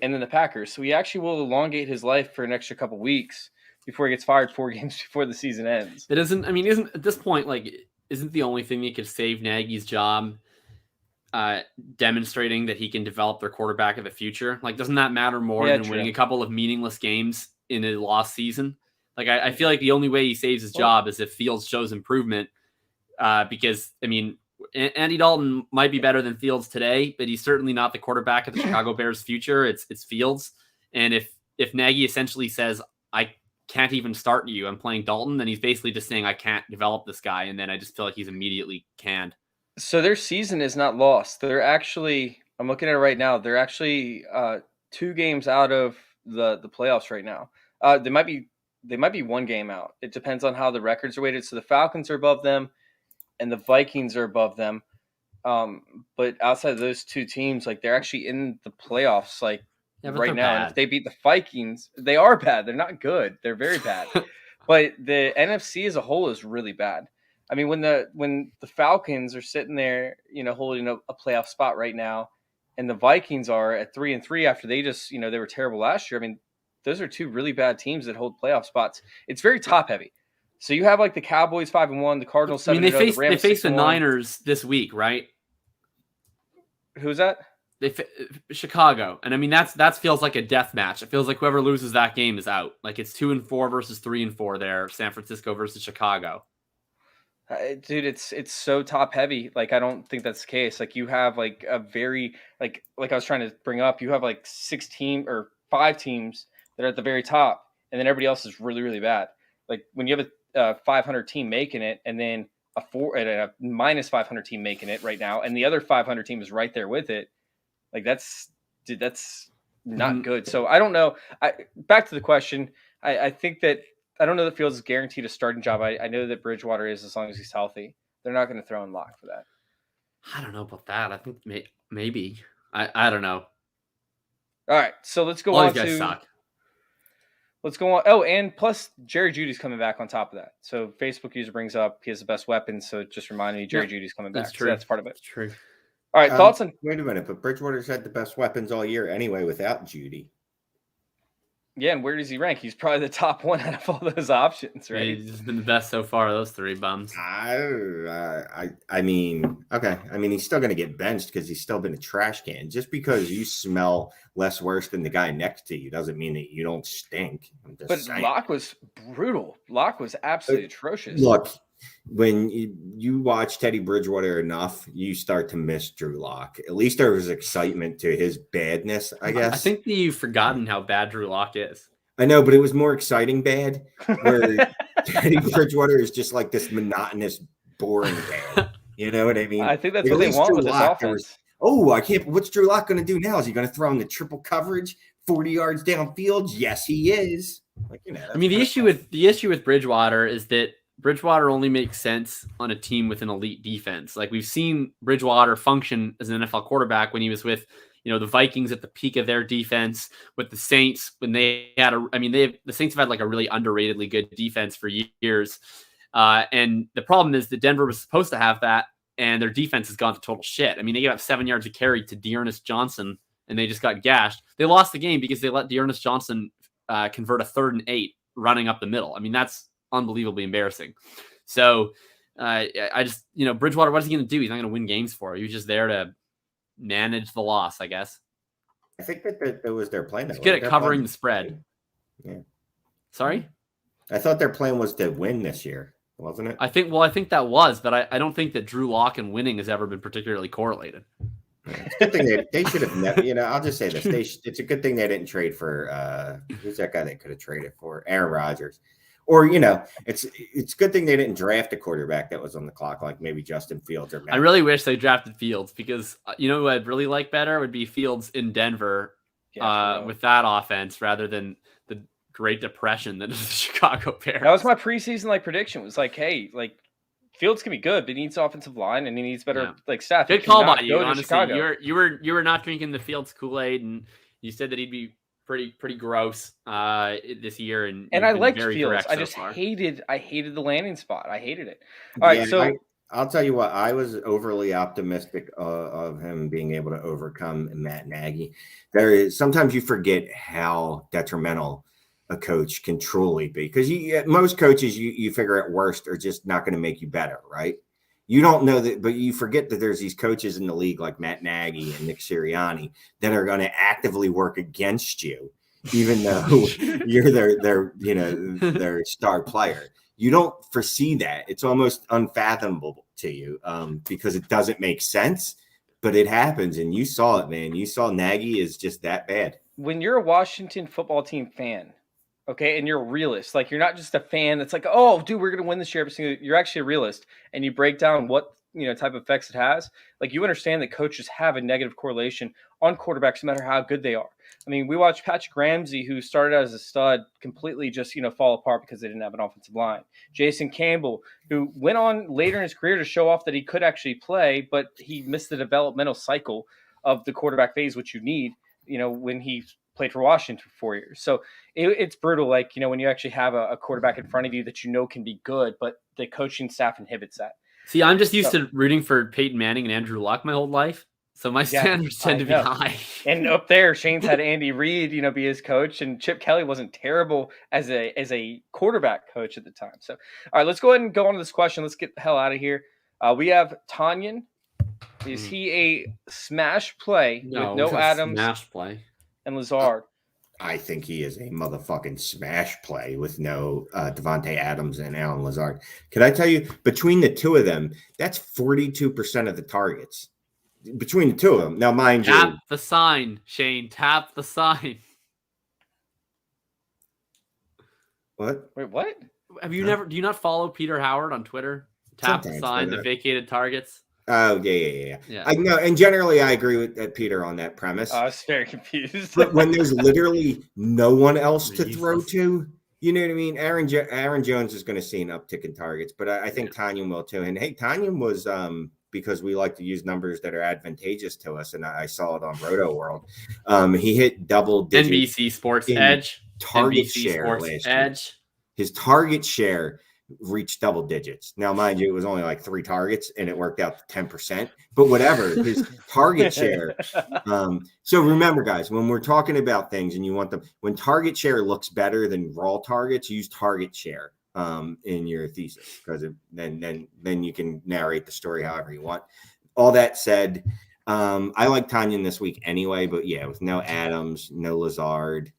and then the Packers. So he actually will elongate his life for an extra couple weeks before he gets fired 4 games before the season ends. Isn't at this point, isn't the only thing that could save Nagy's job demonstrating that he can develop their quarterback of the future? Doesn't that matter more than winning a couple of meaningless games in a lost season? I feel like the only way he saves his job is if Fields shows improvement, because Andy Dalton might be better than Fields today, but he's certainly not the quarterback of the Chicago Bears' future. It's Fields. And if Nagy essentially says, I can't even start you, I'm playing Dalton, then he's basically just saying, I can't develop this guy. And then I just feel like he's immediately canned. So their season is not lost. They're actually, I'm looking at it right now, they're actually 2 games out of the playoffs right now. They might be 1 game out. It depends on how the records are weighted. So the Falcons are above them and the Vikings are above them. But outside of those 2 teams, they're actually in the playoffs right now. And if they beat the Vikings, they are bad. They're not good. They're very bad. But the NFC as a whole is really bad. I mean, when the Falcons are sitting there, holding a playoff spot right now, and the Vikings are at 3-3 after they just, they were terrible last year. I mean, those are 2 really bad teams that hold playoff spots. It's very top heavy. So you have the Cowboys 5-1, the Cardinals 7-0, the Rams 6-1. They face the Niners this week, right? Who's that? Chicago, and that feels like a death match. It feels like whoever loses that game is out. It's 2-4 versus 3-4 there. San Francisco versus Chicago. Dude, it's so top heavy. I don't think that's the case. You have a very I was trying to bring up. You have 6 teams or 5 teams that are at the very top, and then everybody else is really really bad. When you have a 500 team making it, and then a minus 500 team making it right now, and the other 500 team is right there with it. That's not good. So I don't know. Back to the question. I think that I don't know that Fields is guaranteed a starting job. I know that Bridgewater is as long as he's healthy. They're not going to throw in Lock for that. I don't know about that. I think maybe. I don't know. All right, so let's go All on these guys to. suck. Let's go on. Oh, and plus Jerry Jeudy's coming back on top of that. So Facebook user brings up he has the best weapon. So it just reminded me Jerry Jeudy's coming back. That's true. So that's part of it. That's true. All right, thoughts on? Wait a minute, but Bridgewater's had the best weapons all year anyway without Jeudy. Yeah, and where does he rank? He's probably the top one out of all those options, right? Yeah, he's been the best so far. Those three bums. I mean, okay. I mean, he's still going to get benched because he's still been a trash can. Just because you smell less worse than the guy next to you doesn't mean that you don't stink. But saying. Locke was brutal. Locke was absolutely atrocious. Look, when you watch Teddy Bridgewater enough, you start to miss Drew Lock. At least there was excitement to his badness, I guess. I think that you've forgotten how bad Drew Lock is. I know, but it was more exciting bad, where Teddy Bridgewater is just like this monotonous, boring bad. You know what I mean? I think that's what they want with this offense. I can't. What's Drew Lock going to do now? Is he going to throw in the triple coverage, 40 yards downfield? Yes, he is. Like, you know, I mean, the issue with Bridgewater is that Bridgewater only makes sense on a team with an elite defense. Like, we've seen Bridgewater function as an NFL quarterback when he was with, the Vikings at the peak of their defense, with the Saints when they had the Saints have had like a really underratedly good defense for years. And the problem is that Denver was supposed to have that, and their defense has gone to total shit. I mean, they gave up 7 yards of carry to Dearness Johnson, and they just got gashed. They lost the game because they let Dearness Johnson convert a 3rd and 8 running up the middle. I mean, that's unbelievably embarrassing. So I just, Bridgewater, what is he going to do? He's not going to win games for you. He's just there to manage the loss, I guess. I think that was their plan. He's good at covering the spread. Yeah. Sorry? I thought their plan was to win this year, wasn't it? I think that was, but I don't think that Drew Lock and winning has ever been particularly correlated. It's a good thing they should have never, I'll just say this. It's a good thing they didn't trade for, who's that guy they could have traded for? Aaron Rodgers. Or, it's a good thing they didn't draft a quarterback that was on the clock, like maybe Justin Fields or Matt. I really wish they drafted Fields because, who I'd really like better would be Fields in Denver with that offense rather than the Great Depression that is the Chicago Bears. That was my preseason prediction. It was like, hey, Fields can be good, but he needs offensive line and he needs better staff. Good call by you, honestly. You were not drinking the Fields Kool-Aid, and you said that he'd be pretty gross this year, and I liked Fields. I just hated the landing spot. I hated it. All right, I'll tell you what, I was overly optimistic of him being able to overcome Matt Nagy. Sometimes you forget how detrimental a coach can truly be, because most coaches you figure at worst are just not going to make you better, right? You don't know that, but you forget that there's these coaches in the league like Matt Nagy and Nick Sirianni that are going to actively work against you, even though you're their star player. You don't foresee that. It's almost unfathomable to you because it doesn't make sense, but it happens. And you saw it, man. You saw Nagy is just that bad. When you're a Washington football team fan, okay, and you're a realist, like you're not just a fan that's like, oh, dude, we're going to win this year. You're actually a realist, and you break down what type of effects it has. Like, you understand that coaches have a negative correlation on quarterbacks, no matter how good they are. I mean, we watched Patrick Ramsey, who started out as a stud, completely just fall apart because they didn't have an offensive line. Jason Campbell, who went on later in his career to show off that he could actually play, but he missed the developmental cycle of the quarterback phase, which you need, when he played for Washington for 4 years. So it's brutal. Like, when you actually have a quarterback in front of you that can be good, but the coaching staff inhibits that. See, I'm just used to rooting for Peyton Manning and Andrew Luck my whole life. So my standards tend to be high. And up there, Shane's had Andy Reid, be his coach, and Chip Kelly wasn't terrible as a quarterback coach at the time. So, all right, let's go ahead and go on to this question. Let's get the hell out of here. We have Tanyan. Is he a smash play with no Adams? Smash play. And Lazard. I think he is a motherfucking smash play with no Devontae Adams and Alan Lazard. Can I tell you, between the two of them, that's 42% of the targets. Between the two of them. Now, mind you. Tap the sign, Shane. Tap the sign. What? Wait, what? Do you not follow Peter Howard on Twitter? Tap the sign, the vacated targets. Oh, yeah. Yeah. I know, and generally I agree with Peter on that premise. I was very confused. But when there's literally no one else to throw Useless. to, you know what I mean? Aaron Jones is going to see an uptick in targets, but I think Tanyan will too. And hey, Tanyan was because we like to use numbers that are advantageous to us, and I saw it on Roto World. He hit double digits NBC Sports in Edge. target NBC share Sports last year. Edge. His target share reached double digits. Now, mind you, it was only like 3 targets, and it worked out to 10%. But whatever, his target share. So remember, guys, when we're talking about things and you want them, when target share looks better than raw targets, use target share in your thesis, because then you can narrate the story however you want. All that said, I like Tanyan this week anyway, but yeah, with no Adams, no Lazard.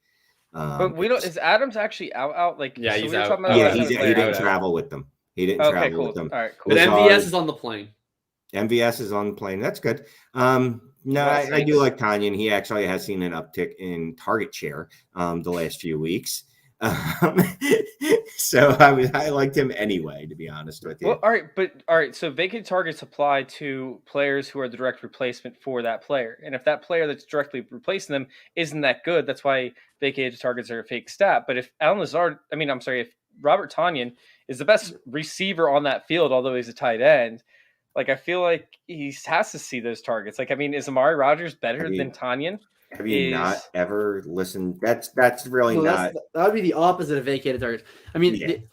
But we don't. Is Adams actually out? Like, Yeah, so he's we were out. talking about Yeah, that he last night. didn't travel with them. He didn't Okay, travel cool. with them. All right, cool. But Lazard- MVS is on the plane. MVS is on the plane. That's good. No, I do like Tanyan. He actually has seen an uptick in target share the last few weeks. So I liked him anyway, to be honest with you. Well, all right. So vacant targets apply to players who are the direct replacement for that player, and if that player that's directly replacing them isn't that good, that's why vacated targets are a fake stat. But if if Robert Tanyan is the best receiver on that field, although he's a tight end, like I feel like he has to see those targets. Like, I mean, is Amari Rodgers better than Tanyan? Have you not ever listened? That's really not. That would be the opposite of vacated targets. I mean,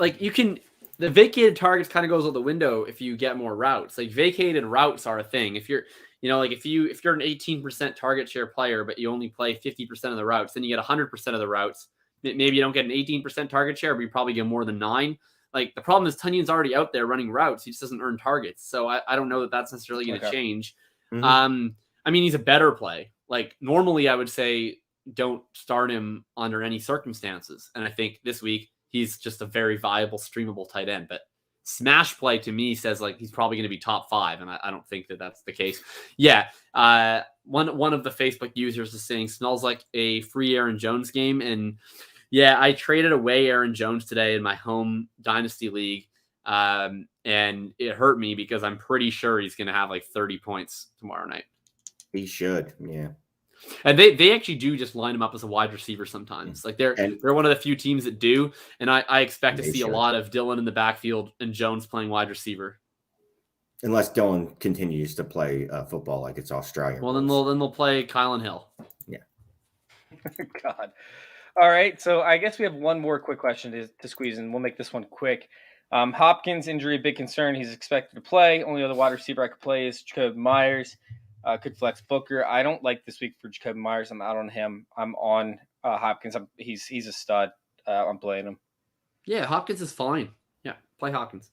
the vacated targets kind of goes out the window if you get more routes. Like, vacated routes are a thing. If you're, if you're an 18% target share player, but you only play 50% of the routes, then you get 100% of the routes. Maybe you don't get an 18% target share, but you probably get more than 9. Like, the problem is Tanyan's already out there running routes. He just doesn't earn targets. So I don't know that that's necessarily going to change. Mm-hmm. I mean, he's a better play. Like, normally I would say don't start him under any circumstances. And I think this week he's just a very viable, streamable tight end. But smash play to me says like he's probably going to be top 5. And I don't think that that's the case. Yeah. One of the Facebook users is saying smells like a free Aaron Jones game. And yeah, I traded away Aaron Jones today in my home dynasty league. And it hurt me because I'm pretty sure he's going to have like 30 points tomorrow night. He should, yeah. And they actually do just line him up as a wide receiver sometimes. Like they're one of the few teams that do. And I expect to see a lot of Dillon in the backfield and Jones playing wide receiver. Unless Dillon continues to play football like it's Australian. Well, then they'll play Kylan Hill. Yeah. God. All right. So I guess we have one more quick question to squeeze in. We'll make this one quick. Hopkins injury, a big concern. He's expected to play. Only other wide receiver I could play is Jakob Myers. Could flex Booker. I don't like this week for Jakob Myers. I'm out on him. I'm on Hopkins. He's a stud. I'm playing him. Yeah, Hopkins is fine. Yeah, play Hopkins.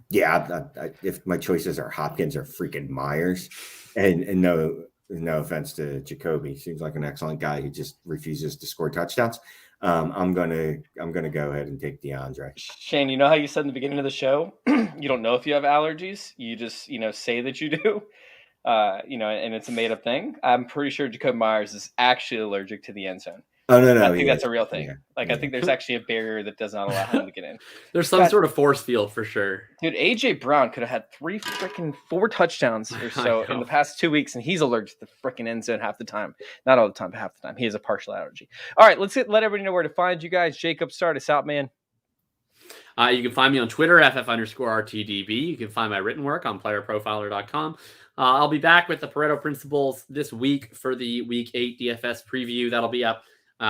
Yeah, if my choices are Hopkins or freaking Myers, and no offense to Jacoby, seems like an excellent guy who just refuses to score touchdowns. I'm gonna go ahead and take DeAndre. Shane, you know how you said in the beginning of the show, you don't know if you have allergies. You just say that you do. And it's a made up thing. I'm pretty sure Jakob Myers is actually allergic to the end zone. Oh, no. I think that's a real thing. Yeah. I think there's actually a barrier that does not allow him to get in. There's some sort of force field for sure. Dude, AJ Brown could have had 4 touchdowns or so in the past 2 weeks, and he's allergic to the freaking end zone half the time. Not all the time, but half the time. He has a partial allergy. All right, let's let everybody know where to find you guys. Jacob, start us out, man. You can find me on Twitter, @FF_RTDB. You can find my written work on playerprofiler.com. I'll be back with the Pareto Principles this week for the Week 8 DFS preview. That'll be up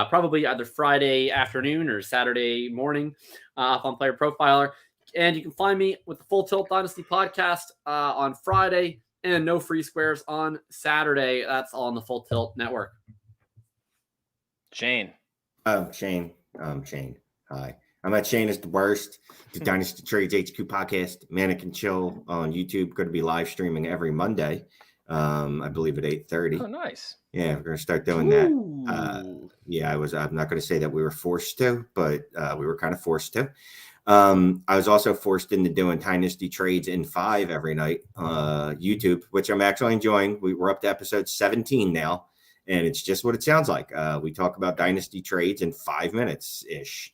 probably either Friday afternoon or Saturday morning up on Player Profiler. And you can find me with the Full Tilt Dynasty podcast on Friday and No Free Squares on Saturday. That's all on the Full Tilt Network. Shane. Shane. Hi. I'm at Shane is the Worst, the Dynasty Trades HQ podcast, Mannequin Chill on YouTube. Going to be live streaming every Monday, I believe at 8:30. Oh, nice. Yeah, we're going to start doing that. I'm not going to say that we were forced to, but we were kind of forced to. I was also forced into doing Dynasty Trades in 5 every night, YouTube, which I'm actually enjoying. We're up to episode 17 now, and it's just what it sounds like. We talk about Dynasty Trades in 5 minutes-ish.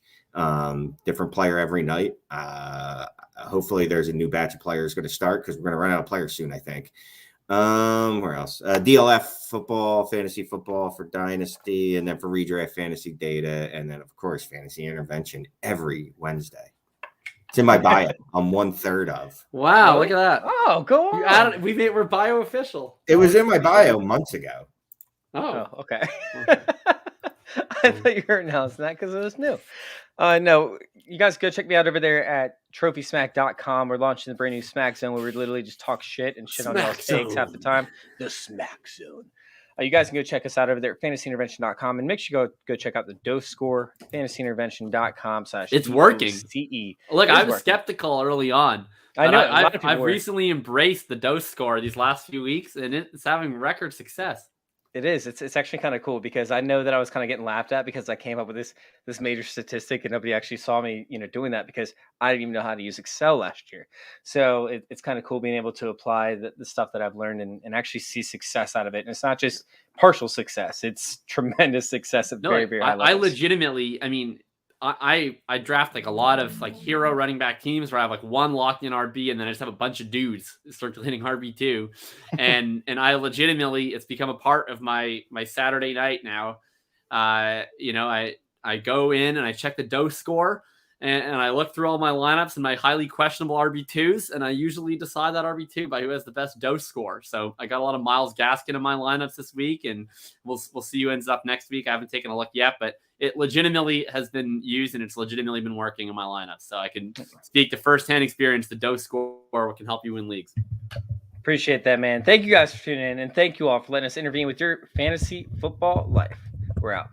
Different player every night. hopefully there's a new batch of players going to start because we're going to run out of players soon, I think. Where else? DLF football, fantasy football for Dynasty, and then for redraft fantasy data, and then of course fantasy intervention every Wednesday. It's in my bio. I'm 1/3 of. Wow, look at that. Oh, go on. You added, we're bio official. It was in my bio months ago. Oh, okay. I thought you were announcing that because it was new. No, you guys go check me out over there at trophysmack.com. We're launching the brand new Smack Zone where we literally just talk shit and shit on y'all's takes half the time. The Smack Zone. You guys can go check us out over there at fantasyintervention.com, and make sure you go check out the dose score, fantasyintervention.com/ It's working. CE. Look, I was skeptical early on. I know. I've recently embraced the dose score these last few weeks, and it's having record success. It is. It's actually kind of cool because I know that I was kind of getting laughed at because I came up with this major statistic and nobody actually saw me, doing that because I didn't even know how to use Excel last year. So it's kind of cool being able to apply the stuff that I've learned and actually see success out of it. And it's not just partial success; it's tremendous success at very, very high levels. I legitimately, I draft like a lot of like hero running back teams where I have like one locked in RB and then I just have a bunch of dudes circulating RB2. And I legitimately, it's become a part of my Saturday night now. I go in and I check the dose score and I look through all my lineups and my highly questionable RB2s. And I usually decide that RB2 by who has the best dose score. So I got a lot of Myles Gaskin in my lineups this week, and we'll see who ends up next week. I haven't taken a look yet, but it legitimately has been used and it's legitimately been working in my lineup. So I can speak to firsthand experience. The dose score can help you win leagues. Appreciate that, man. Thank you guys for tuning in, and thank you all for letting us intervene with your fantasy football life. We're out.